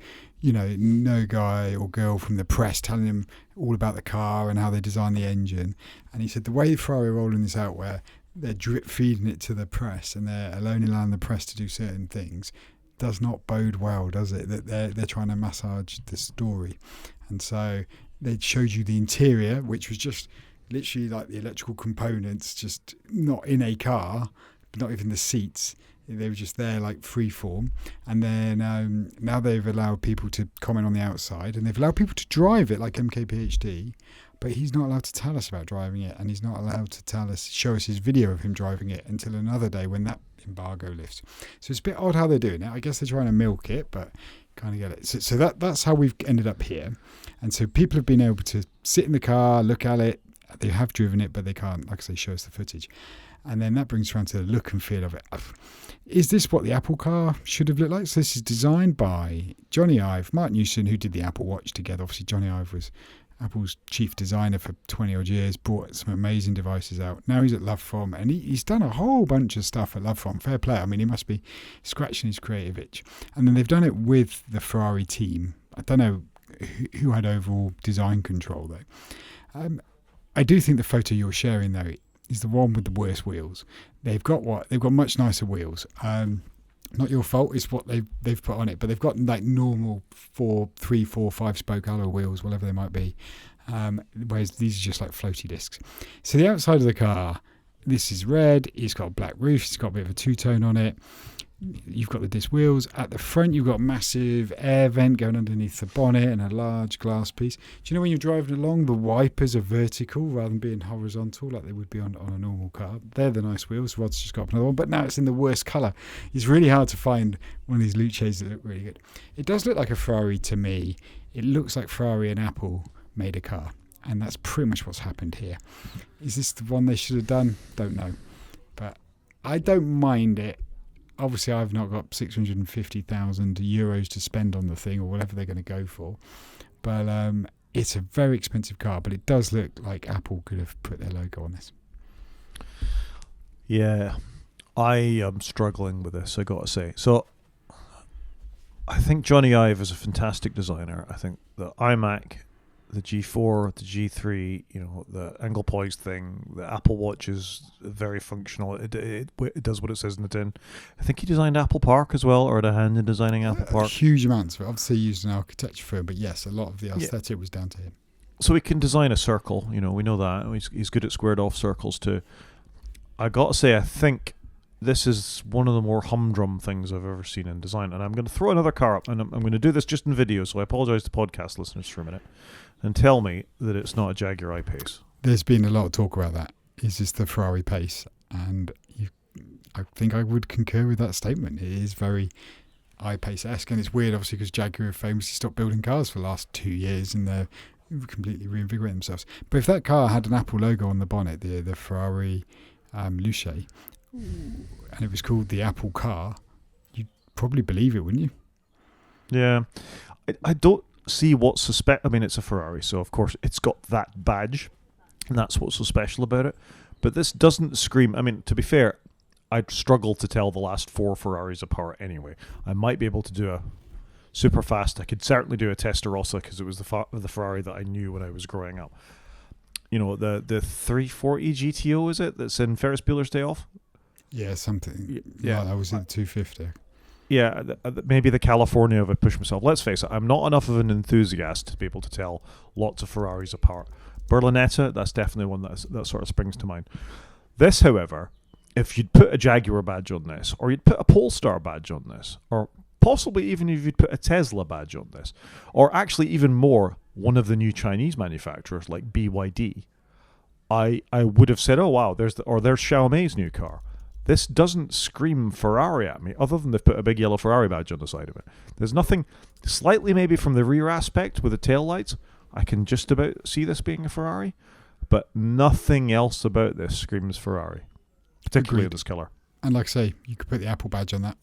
Speaker 2: guy or girl from the press telling him all about the car and how they designed the engine. And he said the way Ferrari are rolling this out, where they're drip feeding it to the press and they're alone allowing the press to do certain things, does not bode well, does it? That they're trying to massage the story. And so they showed you the interior, which was just literally like the electrical components, just not in a car, not even the seats. They were just there like freeform. And then now they've allowed people to comment on the outside, and they've allowed people to drive it like MKPHD, but he's not allowed to tell us about driving it, and he's not allowed to show us his video of him driving it until another day when that embargo lifts. So it's a bit odd how they're doing it. I guess they're trying to milk it, but kind of get it. So that's how we've ended up here. And so people have been able to sit in the car, look at it. They have driven it, but they can't, like I say, show us the footage. And then that brings around to the look and feel of it. Is this what the Apple car should have looked like? So this is designed by Johnny Ive, Mark Newson, who did the Apple Watch together. Obviously, Johnny Ive was Apple's chief designer for 20 odd years, brought some amazing devices out. Now he's at Lovefrom, and he's done a whole bunch of stuff at Lovefrom. Fair play. I mean, he must be scratching his creative itch. And then they've done it with the Ferrari team. I don't know who had overall design control, though. I do think the photo you're sharing, though, is the one with the worst wheels. They've got much nicer wheels. Not your fault, it's what they've put on it, but they've got like normal 3, 4, 5 spoke alloy wheels, whatever they might be. Whereas these are just like floaty discs. So the outside of the car, this is red. It's got a black roof. It's got a bit of a two-tone on it. You've got the disc wheels. At the front, you've got a massive air vent going underneath the bonnet and a large glass piece. Do you know when you're driving along, the wipers are vertical rather than being horizontal like they would be on a normal car? They're the nice wheels. Rod's just got up another one, but now it's in the worst colour. It's really hard to find one of these Luces that look really good. It does look like a Ferrari to me. It looks like Ferrari and Apple made a car, and that's pretty much what's happened here. Is this the one they should have done? Don't know, but I don't mind it. Obviously, I've not got 650,000 euros to spend on the thing or whatever they're going to go for. But it's a very expensive car, but it does look like Apple could have put their logo on this.
Speaker 1: Yeah, I am struggling with this, I got to say. So I think Johnny Ive is a fantastic designer. I think the iMac, the G4, the G3, the angle poised thing, the Apple Watch is very functional. It does what it says in the tin. I think he designed Apple Park as well, or had a hand in designing Apple Park.
Speaker 2: Huge amounts of it. Obviously, he used an architecture firm, but yes, a lot of the aesthetic was down to him.
Speaker 1: So he can design a circle. We know that. He's good at squared off circles too. I got to say, I think this is one of the more humdrum things I've ever seen in design. And I'm going to throw another car up, and I'm going to do this just in video, so I apologise to podcast listeners for a minute, and tell me that it's not a Jaguar I-Pace.
Speaker 2: There's been a lot of talk about that. Is this the Ferrari Pace? And I think I would concur with that statement. It is very I-Pace-esque, and it's weird, obviously, because Jaguar have famously stopped building cars for the last 2 years, and they're completely reinvigorating themselves. But if that car had an Apple logo on the bonnet, the Ferrari Luce, and it was called the Apple car, you'd probably believe it, wouldn't you?
Speaker 1: Yeah. I don't see what's suspect. I mean, it's a Ferrari, so of course it's got that badge, and that's what's so special about it. But this doesn't scream. I mean, to be fair, I'd struggle to tell the last 4 Ferraris apart anyway. I might be able to do a super fast. I could certainly do a Testarossa because it was the Ferrari that I knew when I was growing up. The 340 GTO, is it, that's in Ferris Bueller's Day Off?
Speaker 2: Yeah, something.
Speaker 1: Yeah,
Speaker 2: I was in 250.
Speaker 1: Yeah, maybe the California if I push myself. Let's face it, I'm not enough of an enthusiast to be able to tell lots of Ferraris apart. Berlinetta, that's definitely one that sort of springs to mind. This, however, if you'd put a Jaguar badge on this, or you'd put a Polestar badge on this, or possibly even if you'd put a Tesla badge on this, or actually even more, one of the new Chinese manufacturers like BYD, I would have said, oh wow, there's Xiaomi's new car. This doesn't scream Ferrari at me, other than they've put a big yellow Ferrari badge on the side of it. There's nothing, slightly maybe from the rear aspect with the tail lights, I can just about see this being a Ferrari, but nothing else about this screams Ferrari, particularly
Speaker 2: Agreed.
Speaker 1: this colour.
Speaker 2: And like I say, you could put the Apple badge on that.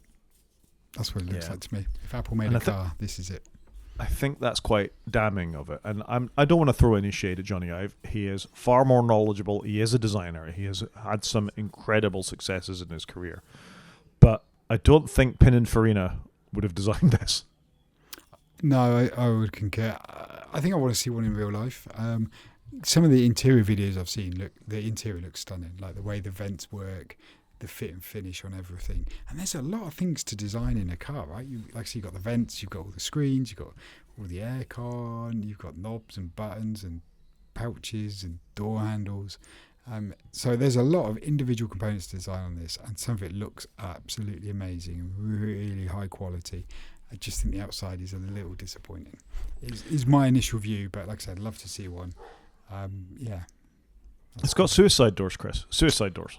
Speaker 2: That's what it looks
Speaker 1: Yeah.
Speaker 2: like to me. If Apple made
Speaker 1: And
Speaker 2: a car, this is it.
Speaker 1: I think that's quite damning of it. And I don't want to throw any shade at Johnny Ive. He is far more knowledgeable. He is a designer. He has had some incredible successes in his career. But I don't think Pininfarina would have designed this.
Speaker 2: No, I would concur. I think I want to see one in real life. Some of the interior videos I've seen, the interior looks stunning. Like the way the vents work, the fit and finish on everything. And there's a lot of things to design in a car, right? So you've got the vents, you've got all the screens, you've got all the aircon, you've got knobs and buttons and pouches and door handles. So there's a lot of individual components to design on this, and some of it looks absolutely amazing and really high quality. I just think the outside is a little disappointing. Is my initial view, but like I said, I'd love to see one. Yeah.
Speaker 1: It's got suicide doors, Chris. Suicide doors.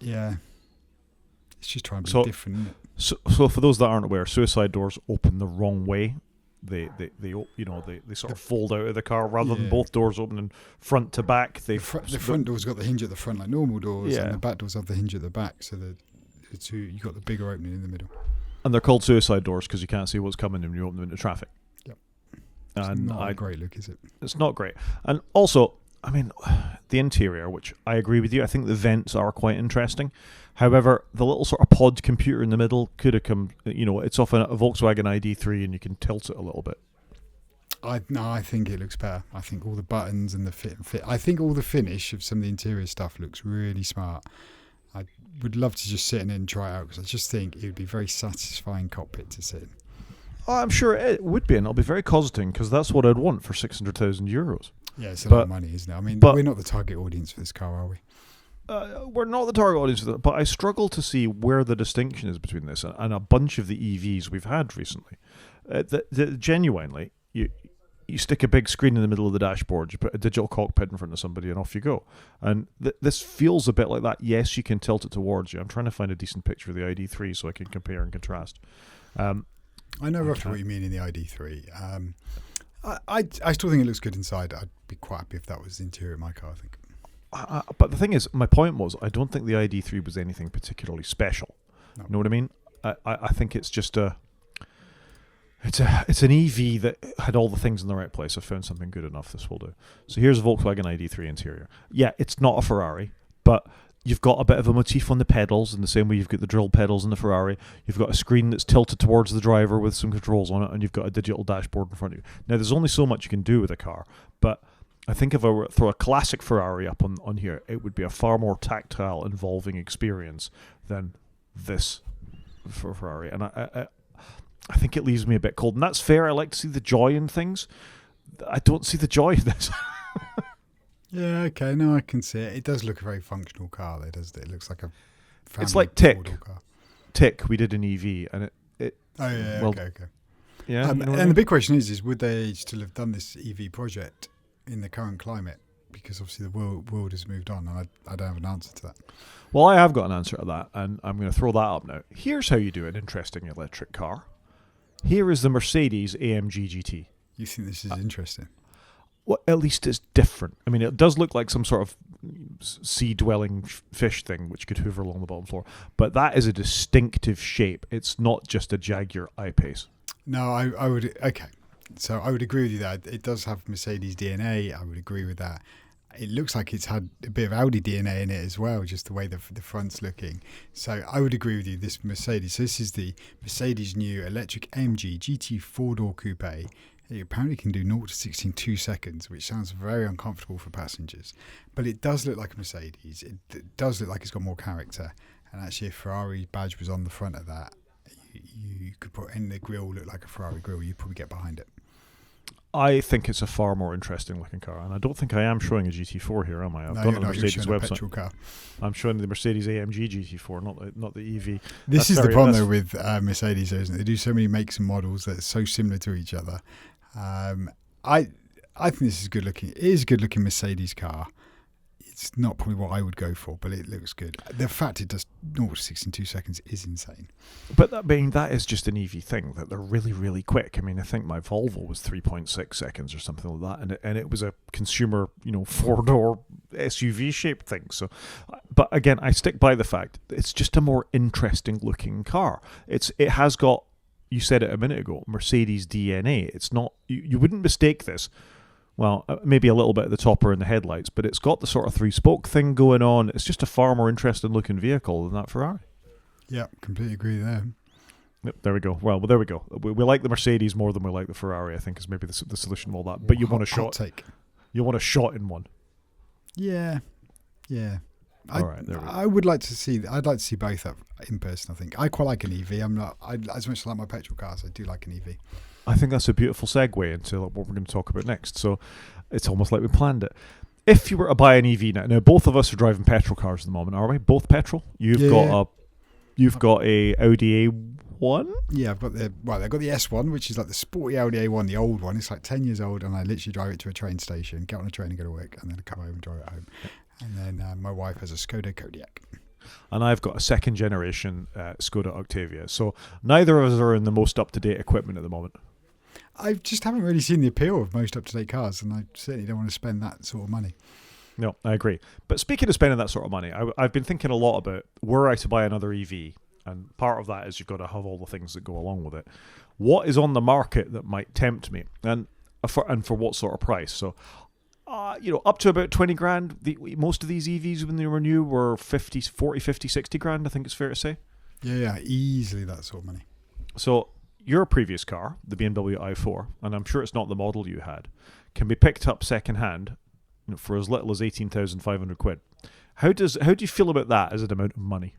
Speaker 2: Yeah. It's just trying to be
Speaker 1: So-
Speaker 2: different, isn't it?
Speaker 1: So for those that aren't aware, suicide doors open the wrong way. They sort of fold out of the car rather than
Speaker 2: Yeah.
Speaker 1: both doors opening front to back.
Speaker 2: The front door's got the hinge at the front like normal doors,
Speaker 1: Yeah.
Speaker 2: and the back doors have the hinge at the back, so you got the bigger opening in the middle.
Speaker 1: And they're called suicide doors because you can't see what's coming when you open them into traffic.
Speaker 2: Yep.
Speaker 1: And
Speaker 2: It's not a great look, is it?
Speaker 1: it's not great. And also, I mean, the interior, which I agree with you, I think the vents are quite interesting. However, the little sort of pod computer in the middle could have come, it's off a Volkswagen ID3 and you can tilt it a little bit.
Speaker 2: I think it looks better. I think all the buttons and the fit. I think all the finish of some of the interior stuff looks really smart. I would love to just sit in it and try it out because I just think it would be a very satisfying cockpit to sit in.
Speaker 1: Oh, I'm sure it would be, and it'll be very costing because that's what I'd want for €600,000.
Speaker 2: Yeah, it's a lot of money, isn't it? I mean, we're not the target audience for this car, are we?
Speaker 1: We're not the target audience, but I struggle to see where the distinction is between this and a bunch of the EVs we've had recently. Genuinely, you stick a big screen in the middle of the dashboard, you put a digital cockpit in front of somebody, and off you go. And this feels a bit like that. Yes, you can tilt it towards you. I'm trying to find a decent picture of the ID3 so I can compare and contrast.
Speaker 2: I know roughly what you mean in the ID3. I still think it looks good inside. I'd be quite happy if that was the interior of my car, I think.
Speaker 1: But the thing is, my point was, I don't think the ID3 was anything particularly special.
Speaker 2: No.
Speaker 1: You know what I mean? I think it's just it's an EV that had all the things in the right place. I found something good enough. This will do. So here's a Volkswagen ID3 interior. Yeah, it's not a Ferrari, but you've got a bit of a motif on the pedals in the same way you've got the drill pedals in the Ferrari. You've got a screen that's tilted towards the driver with some controls on it, and you've got a digital dashboard in front of you. Now, there's only so much you can do with a car, but I think if I were to throw a classic Ferrari up on here, it would be a far more tactile, involving experience than this for Ferrari. And I think it leaves me a bit cold. And that's fair. I like to see the joy in things. I don't see the joy in this.
Speaker 2: Yeah, okay. No, I can see it. It does look a very functional car, though, doesn't it? It looks like a family
Speaker 1: It's like Tick.
Speaker 2: four-door car.
Speaker 1: Tick, we did an EV, and it
Speaker 2: Oh, yeah,
Speaker 1: well,
Speaker 2: okay.
Speaker 1: yeah. You know what I
Speaker 2: And
Speaker 1: mean?
Speaker 2: the big question is would they still have done this EV project in the current climate? Because obviously the world has moved on, and I don't have an answer to that.
Speaker 1: Well, I have got an answer to that, and I'm going to throw that up now. Here's how you do an interesting electric car. Here is the Mercedes AMG GT.
Speaker 2: You think this is interesting?
Speaker 1: Well, at least it's different. I mean, it does look like some sort of sea-dwelling fish thing which could hoover along the bottom floor, but that is a distinctive shape. It's not just a Jaguar I-Pace.
Speaker 2: No, I would. Okay, so I would agree with you that it does have Mercedes DNA. I would agree with that. It looks like it's had a bit of Audi DNA in it as well, just the way the front's looking. So I would agree with you. This Mercedes. So this is the Mercedes new electric AMG GT 4-door coupe. It apparently can do 0 to 60 in 2 seconds, which sounds very uncomfortable for passengers. But it does look like a Mercedes. It does look like it's got more character. And actually, if Ferrari badge was on the front of that, you could put in the grille look like a Ferrari grille. You'd probably get behind it.
Speaker 1: I think it's a far more interesting looking car, and I don't think I am showing a GT4 here, am I? I've
Speaker 2: No,
Speaker 1: gone
Speaker 2: you're
Speaker 1: on the
Speaker 2: not. You're
Speaker 1: Mercedes
Speaker 2: showing a
Speaker 1: website.
Speaker 2: petrol car.
Speaker 1: I'm showing the Mercedes AMG GT4, not the EV.
Speaker 2: This is the problem though with Mercedes, isn't it? They do so many makes and models that are so similar to each other. I think this is good looking. It is a good looking Mercedes car. It's not probably what I would go for, but it looks good. The fact it does 0 to 60 in 2 seconds is insane.
Speaker 1: But that is just an EV thing, that they're really, really quick. I mean, I think my Volvo was 3.6 seconds or something like that, and it was a consumer, 4-door SUV shaped thing. So, but again, I stick by the fact it's just a more interesting looking car. It has got you said it a minute ago, Mercedes DNA. It's not, you wouldn't mistake this. Well, maybe a little bit at the top or in the headlights, but it's got the sort of 3-spoke thing going on. It's just a far more interesting looking vehicle than that Ferrari.
Speaker 2: Yeah, completely agree there.
Speaker 1: Yep, there we go. Well, there we go. We like the Mercedes more than we like the Ferrari, I think, is maybe the solution to all that. But you want a shot.
Speaker 2: Take.
Speaker 1: You want a shot in one.
Speaker 2: Yeah.
Speaker 1: All right, there we go.
Speaker 2: I'd like to see both up in person. I think I quite like an EV. As much as I like my petrol cars, I do like an EV.
Speaker 1: I think that's a beautiful segue into what we're going to talk about next. So it's almost like we planned it. If you were to buy an EV now both of us are driving petrol cars at the moment, are we? Both petrol? You've got a Audi A1?
Speaker 2: Yeah, I've got the S1, which is like the sporty Audi A1, the old one. It's like 10 years old, and I literally drive it to a train station, get on a train and go to work, and then come home and drive it home. And then my wife has a Skoda Kodiaq.
Speaker 1: And I've got a second generation Skoda Octavia. So neither of us are in the most up-to-date equipment at the moment.
Speaker 2: I just haven't really seen the appeal of most up-to-date cars, and I certainly don't want to spend that sort of money.
Speaker 1: No, I agree. But speaking of spending that sort of money, I've been thinking a lot about, were I to buy another EV, and part of that is you've got to have all the things that go along with it. What is on the market that might tempt me, and for what sort of price? So, up to about 20 grand. Most of these EVs, when they were new, were 40, 50, 60 grand, I think it's fair to say.
Speaker 2: Yeah, easily that sort of money.
Speaker 1: So your previous car, the BMW i4, and I'm sure it's not the model you had, can be picked up second hand for as little as 18,500 quid. How do you feel about that as an amount of money?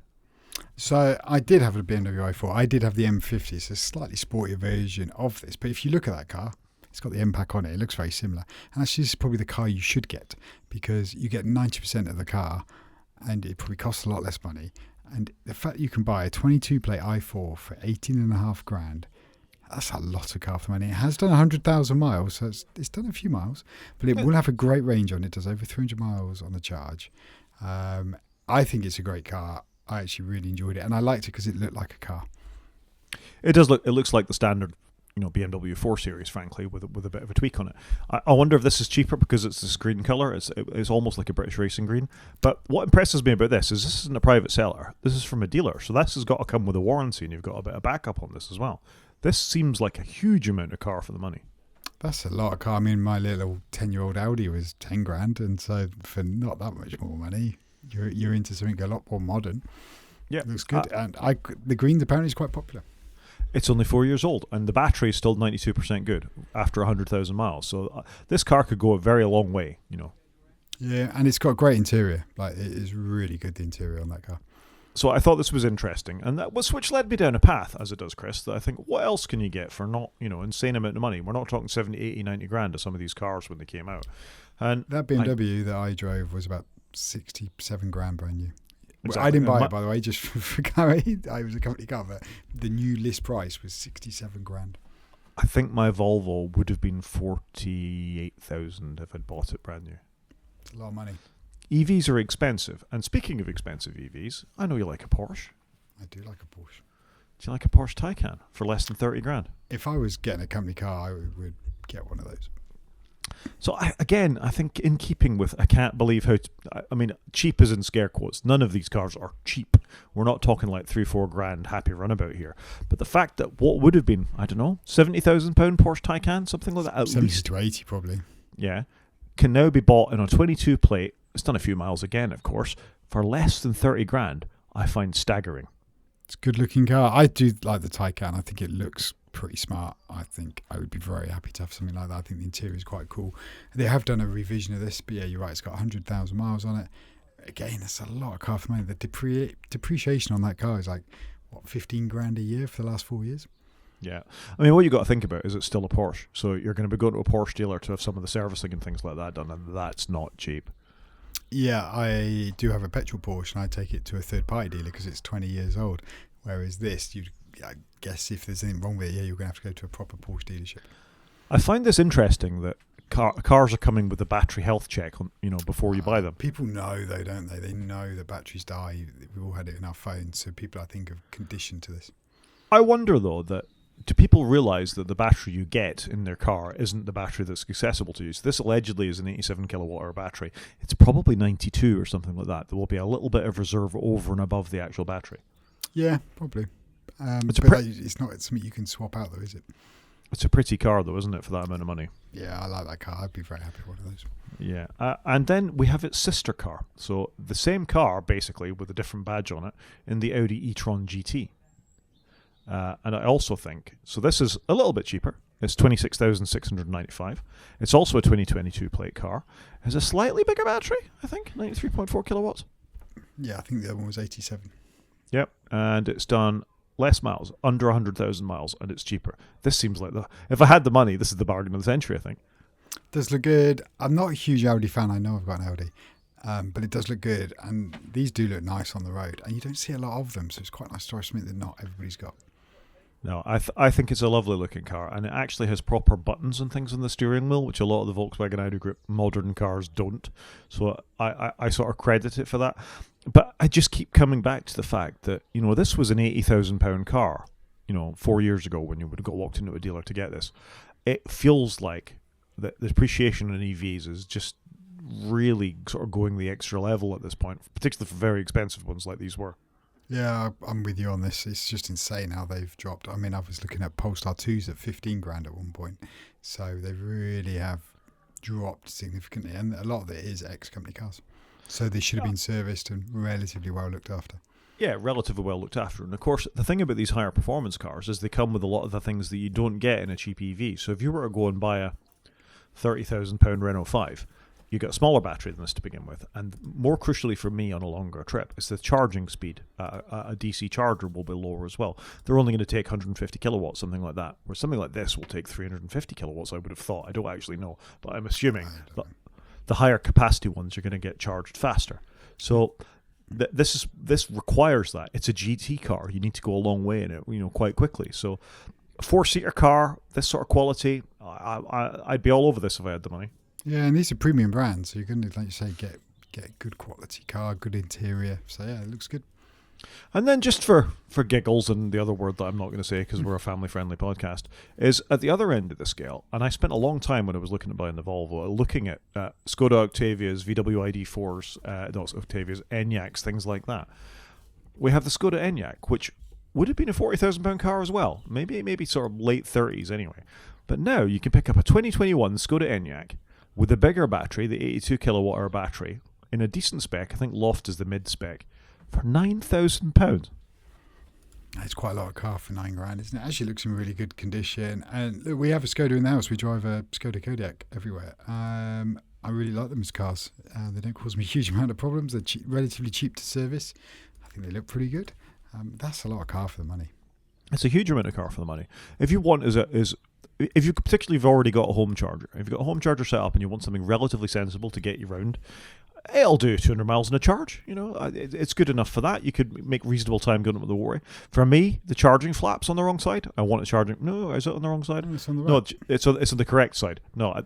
Speaker 2: So I did have a BMW i4. I did have the M50. It's a slightly sportier version of this. But if you look at that car, it's got the M-Pack on it. It looks very similar. And actually, this is probably the car you should get, because you get 90% of the car and it probably costs a lot less money. And the fact that you can buy a 22-plate i4 for 18.5 grand, that's a lot of car for money. It has done 100,000 miles, so it's done a few miles, but it will have a great range on it. It does over 300 miles on the charge. I think it's a great car. I actually really enjoyed it, and I liked it because it looked like a car.
Speaker 1: It does look. It looks like the standard, BMW 4 Series, frankly, with a bit of a tweak on it. I wonder if this is cheaper because it's this green color. It's almost like a British racing green. But what impresses me about this isn't a private seller. This is from a dealer, so this has got to come with a warranty, and you've got a bit of backup on this as well. This seems like a huge amount of car for the money.
Speaker 2: That's a lot of car. I mean, my little 10-year-old Audi was 10 grand, and so for not that much more money, you're into something a lot more modern.
Speaker 1: Yeah,
Speaker 2: it looks good. And the green apparently is quite popular.
Speaker 1: It's only 4 years old, and the battery is still 92% good after 100,000 miles. So this car could go a very long way,
Speaker 2: Yeah, and it's got a great interior. Like, it is really good, the interior on that car.
Speaker 1: So I thought this was interesting, and which led me down a path, as it does, Chris, that I think, what else can you get for not, insane amount of money? We're not talking 70, 80, 90 grand of some of these cars when they came out. And
Speaker 2: that BMW that I drove was about 67 grand brand new.
Speaker 1: Exactly.
Speaker 2: I didn't buy it, by the way, just for Gary. I was a company car, but the new list price was 67 grand.
Speaker 1: I think my Volvo would have been 48,000 if I'd bought it brand new.
Speaker 2: It's a lot of money.
Speaker 1: EVs are expensive. And speaking of expensive EVs, I know you like a Porsche.
Speaker 2: I do like a Porsche.
Speaker 1: Do you like a Porsche Taycan for less than 30 grand?
Speaker 2: If I was getting a company car, I would get one of those.
Speaker 1: So I think in keeping with, I can't believe how, cheap is in scare quotes. None of these cars are cheap. We're not talking like 3-4 grand happy runabout here. But the fact that what would have been, I don't know, £70,000 Porsche Taycan, something like that, at
Speaker 2: 70
Speaker 1: least.
Speaker 2: to 80 probably.
Speaker 1: Yeah. Can now be bought in a 22 plate. It's done a few miles again, of course, for less than 30 grand. I find staggering.
Speaker 2: It's a good looking car. I do like the Taycan. I think it looks pretty smart. I think I would be very happy to have something like that. I think the interior is quite cool. They have done a revision of this, but yeah, you're right. It's got 100,000 miles on it. Again, that's a lot of car for money. The depreciation on that car is like, 15 grand a year for the last 4 years?
Speaker 1: Yeah. What you got to think about is it's still a Porsche. So you're going to be going to a Porsche dealer to have some of the servicing and things like that done, and that's not cheap.
Speaker 2: Yeah, I do have a petrol Porsche, and I take it to a third-party dealer because it's 20 years old. Whereas this, I guess if there's anything wrong with it, you're going to have to go to a proper Porsche dealership.
Speaker 1: I find this interesting that cars are coming with a battery health check, before you buy them.
Speaker 2: People know, though, don't they? They know that batteries die. We've all had it in our phones, so people, I think, are conditioned to this.
Speaker 1: I wonder, though, do people realise that the battery you get in their car isn't the battery that's accessible to you? So this allegedly is an 87 kilowatt hour battery. It's probably 92 or something like that. There will be a little bit of reserve over and above the actual battery.
Speaker 2: Yeah, probably. It's not something you can swap out, though, is it?
Speaker 1: It's a pretty car, though, isn't it, for that amount of money?
Speaker 2: Yeah, I like that car. I'd be very happy with one of those.
Speaker 1: Yeah. And then we have its sister car. So the same car, basically, with a different badge on it, in the Audi e-tron GT. And I also think, so this is a little bit cheaper. It's $26,695. It's also a 2022 plate car. It has a slightly bigger battery, I think, 93.4 kilowatts.
Speaker 2: Yeah, I think the other one was 87.
Speaker 1: Yep. And it's done less miles, under 100,000 miles, and it's cheaper. This seems like if I had the money, this is the bargain of the century, I think.
Speaker 2: Does look good. I'm not a huge Audi fan. I know I've got an Audi, but it does look good. And these do look nice on the road, and you don't see a lot of them, so it's quite nice to drive something that not everybody's got.
Speaker 1: No, I think it's a lovely looking car, and it actually has proper buttons and things on the steering wheel, which a lot of the Volkswagen Audi Group modern cars don't. So I sort of credit it for that. But I just keep coming back to the fact that, this was an £80,000 car, 4 years ago when you would have got walked into a dealer to get this. It feels like the depreciation in EVs is just really sort of going the extra level at this point, particularly for very expensive ones like these were.
Speaker 2: Yeah, I'm with you on this. It's just insane how they've dropped. I mean, I was looking at Polestar 2s at 15 grand at one point. So they really have dropped significantly. And a lot of it is ex-company cars. So they should have been serviced and relatively well looked after. Yeah,
Speaker 1: relatively well looked after. And of course, the thing about these higher performance cars is they come with a lot of the things that you don't get in a cheap EV. So if you were to go and buy a £30,000 Renault 5, you get a smaller battery than this to begin with, and more crucially for me on a longer trip is the charging speed. A DC charger will be lower as well. They're only going to take 150 kilowatts, something like that, where something like this will take 350 kilowatts, I would have thought. I don't actually know, but I'm assuming that the higher capacity ones you're going to get charged faster. So this requires that. It's a GT car. You need to go a long way in it, quite quickly. So a 4-seater car, this sort of quality, I'd be all over this if I had the money.
Speaker 2: Yeah, and these are premium brands, so you're going to, like you say, get a good quality car, good interior. So yeah, it looks good.
Speaker 1: And then just for giggles, and the other word that I'm not going to say because we're a family-friendly podcast, is at the other end of the scale, and I spent a long time when I was looking at buying the Volvo, looking at Skoda Octavias, VW ID4s, Octavias, Enyaqs, things like that. We have the Skoda Enyaq, which would have been a £40,000 car as well, maybe sort of late 30s anyway. But now you can pick up a 2021 Skoda Enyaq with a bigger battery, the 82 kilowatt hour battery, in a decent spec, I think Loft is the mid-spec, for £9,000.
Speaker 2: It's quite a lot of car for £9 grand, isn't it? Actually looks in really good condition. And look, we have a Skoda in the house. We drive a Skoda Kodiaq everywhere. I really like them as cars. They don't cause me a huge amount of problems. They're relatively cheap to service. I think they look pretty good. That's a lot of car for the money.
Speaker 1: It's a huge amount of car for the money. If you want if you particularly have already got a home charger, if you've got a home charger set up and you want something relatively sensible to get you round, it'll do 200 miles in a charge. It's good enough for that. You could make reasonable time going up with the worry. For me, the charging flap's on the wrong side. I want it charging. No, is it on the wrong side?
Speaker 2: No, it's on the right.
Speaker 1: No, it's on the correct side. No,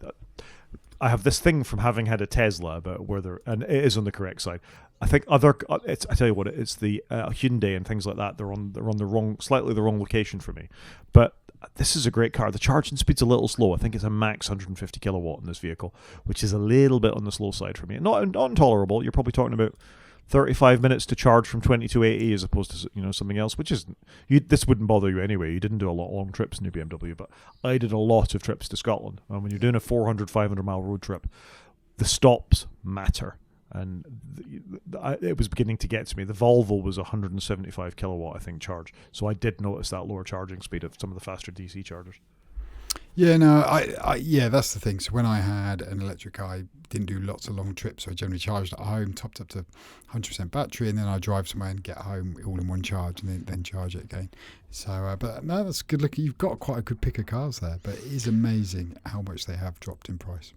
Speaker 1: I have this thing from having had a Tesla about and it is on the correct side. I think I tell you what, it's the Hyundai and things like that. They're on slightly the wrong location for me. But this is a great car. The charging speed's a little slow. I think it's a max 150 kilowatt in this vehicle, which is a little bit on the slow side for me. Not intolerable. You're probably talking about 35 minutes to charge from 20 to 80 as opposed to something else, which is this wouldn't bother you anyway. You didn't do a lot of long trips in your BMW, but I did a lot of trips to Scotland. And when you're doing a 400, 500 mile road trip, the stops matter. And it was beginning to get to me. The Volvo was 175 kilowatt, I think, charge. So I did notice that lower charging speed of some of the faster DC chargers.
Speaker 2: Yeah, no, yeah, that's the thing. So when I had an electric car, I didn't do lots of long trips. So I generally charged at home, topped up to 100% battery, and then I drive somewhere and get home all in one charge, and then charge it again. So, but no, that's good looking. You've got quite a good pick of cars there, but it is amazing how much they have dropped in price.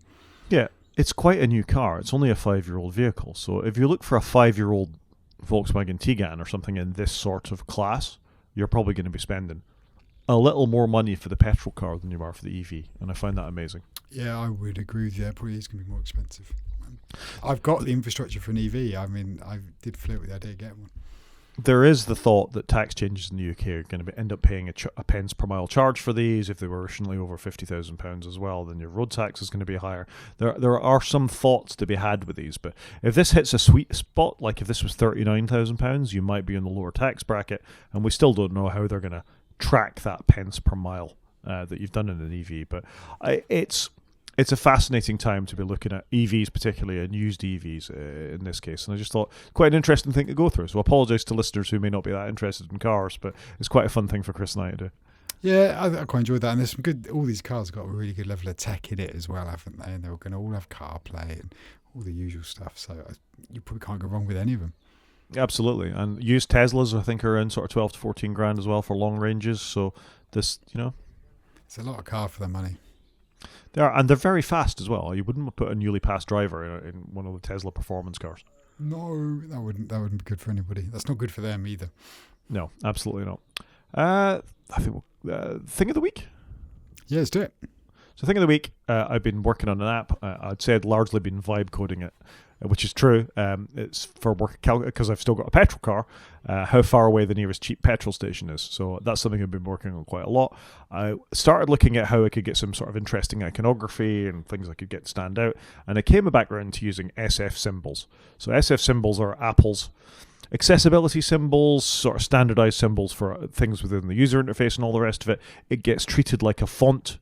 Speaker 1: Yeah. It's quite a new car. It's only a 5-year-old vehicle. So if you look for a 5-year-old Volkswagen Tiguan or something in this sort of class, you're probably going to be spending a little more money for the petrol car than you are for the EV. And I find that amazing.
Speaker 2: Yeah, I would agree with you. It probably is going to be more expensive. I've got the infrastructure for an EV. I mean, I did flirt with the idea of getting one.
Speaker 1: there is the thought that tax changes in the UK are going to end up paying a pence per mile charge for these. If they were originally over £50,000 as well, then your road tax is going to be higher. There are some thoughts to be had with these, but if this hits a sweet spot, like if this was £39,000, you might be in the lower tax bracket, and we still don't know how they're going to track that pence per mile that you've done in an EV. But it's a fascinating time to be looking at EVs, particularly, and used EVs in this case. And I just thought quite an interesting thing to go through. So I apologise to listeners who may not be that interested in cars, but it's quite a fun thing for Chris and I to do.
Speaker 2: Yeah, I quite enjoyed that. And there's some good, all these cars have got a really good level of tech in it as well, haven't they? And they're going to all have CarPlay and all the usual stuff. So you probably can't go wrong with any of them.
Speaker 1: Absolutely. And used Teslas, I think, are in sort of 12 to 14 grand as well for long ranges. So this,
Speaker 2: it's a lot of car for their money.
Speaker 1: They are, and they're very fast as well. You wouldn't put a newly passed driver in one of the Tesla performance cars.
Speaker 2: No, that wouldn't be good for anybody. That's not good for them either.
Speaker 1: No, absolutely not. I think thing of the week.
Speaker 2: Yeah, let's do it.
Speaker 1: So thing of the week, I've been working on an app. I'd say I'd largely been vibe coding it, which is true. It's for work because I've still got a petrol car. How far away the nearest cheap petrol station is. So that's something I've been working on quite a lot. I started looking at how I could get some sort of interesting iconography and things I could get to stand out. And I came back around to using SF symbols. So SF symbols are Apple's accessibility symbols, sort of standardized symbols for things within the user interface and all the rest of it. It gets treated like a font.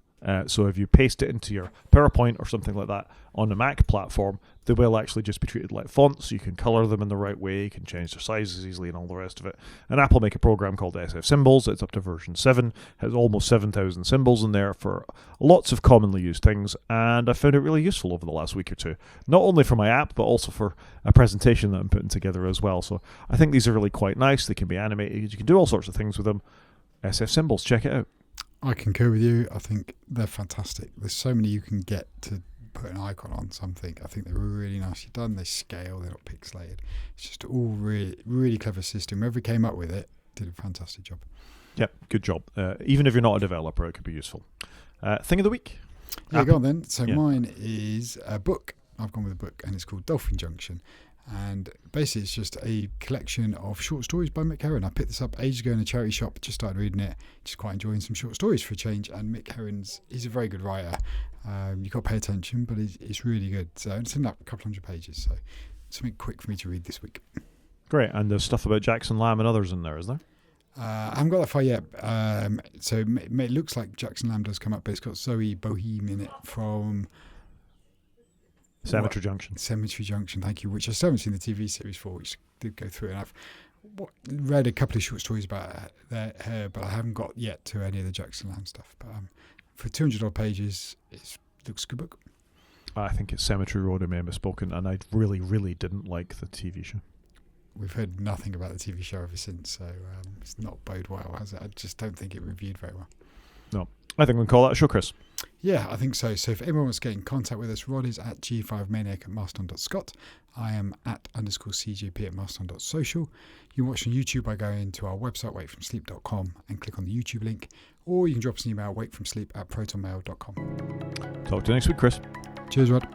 Speaker 1: So if you paste it into your PowerPoint or something like that on a Mac platform, they will actually just be treated like fonts. You can color them in the right way, you can change their sizes easily and all the rest of it. And Apple make a program called SF Symbols. It's up to version 7, has almost 7,000 symbols in there for lots of commonly used things, and I found it really useful over the last week or two. Not only for my app, but also for a presentation that I'm putting together as well. So I think these are really quite nice. They can be animated. You can do all sorts of things with them. SF Symbols, check it out.
Speaker 2: I concur with you. I think they're fantastic. There's so many you can get to put an icon on something. I think they're really nicely done. They scale. They're not pixelated. It's just all really, really clever system. Whoever came up with it did a fantastic job.
Speaker 1: Yep, good job. Even if you're not a developer, it could be useful. Thing of the week?
Speaker 2: Yeah, go on then. So mine is a book. I've gone with a book, and it's called Dolphin Junction. And basically it's just a collection of short stories by Mick Herron. I picked this up ages ago in a charity shop, just started reading it, just quite enjoying some short stories for a change. And Mick Herron's, he's a very good writer. You've got to pay attention, but it's really good. So it's in like a couple hundred pages, so something quick for me to read this week.
Speaker 1: Great. And there's stuff about Jackson Lamb and others in there, is there?
Speaker 2: I haven't got that far yet. So it looks like Jackson Lamb does come up, but it's got Zoe Boheme in it from
Speaker 1: Cemetery Junction.
Speaker 2: Cemetery Junction, thank you, which I still haven't seen the TV series for, which did go through. And I've read a couple of short stories about her, but I haven't got yet to any of the Jackson Lamb stuff. But for 200 odd pages, it looks a good book.
Speaker 1: I think it's Cemetery Road, I may have misspoken, and I really, really didn't like the TV show.
Speaker 2: We've heard nothing about the TV show ever since, so it's not bode well, has it? I just don't think it reviewed very well.
Speaker 1: No. I think we can call that a show, Chris.
Speaker 2: Yeah, I think so. So if anyone wants to get in contact with us, Rod is at g5maniac@mastodon.scot. I am at _CJP at mastodon.social. You can watch on YouTube by going to our website, wakefromsleep.com, and click on the YouTube link. Or you can drop us an email, wakefromsleep@protonmail.com.
Speaker 1: Talk to you next week, Chris.
Speaker 2: Cheers, Rod.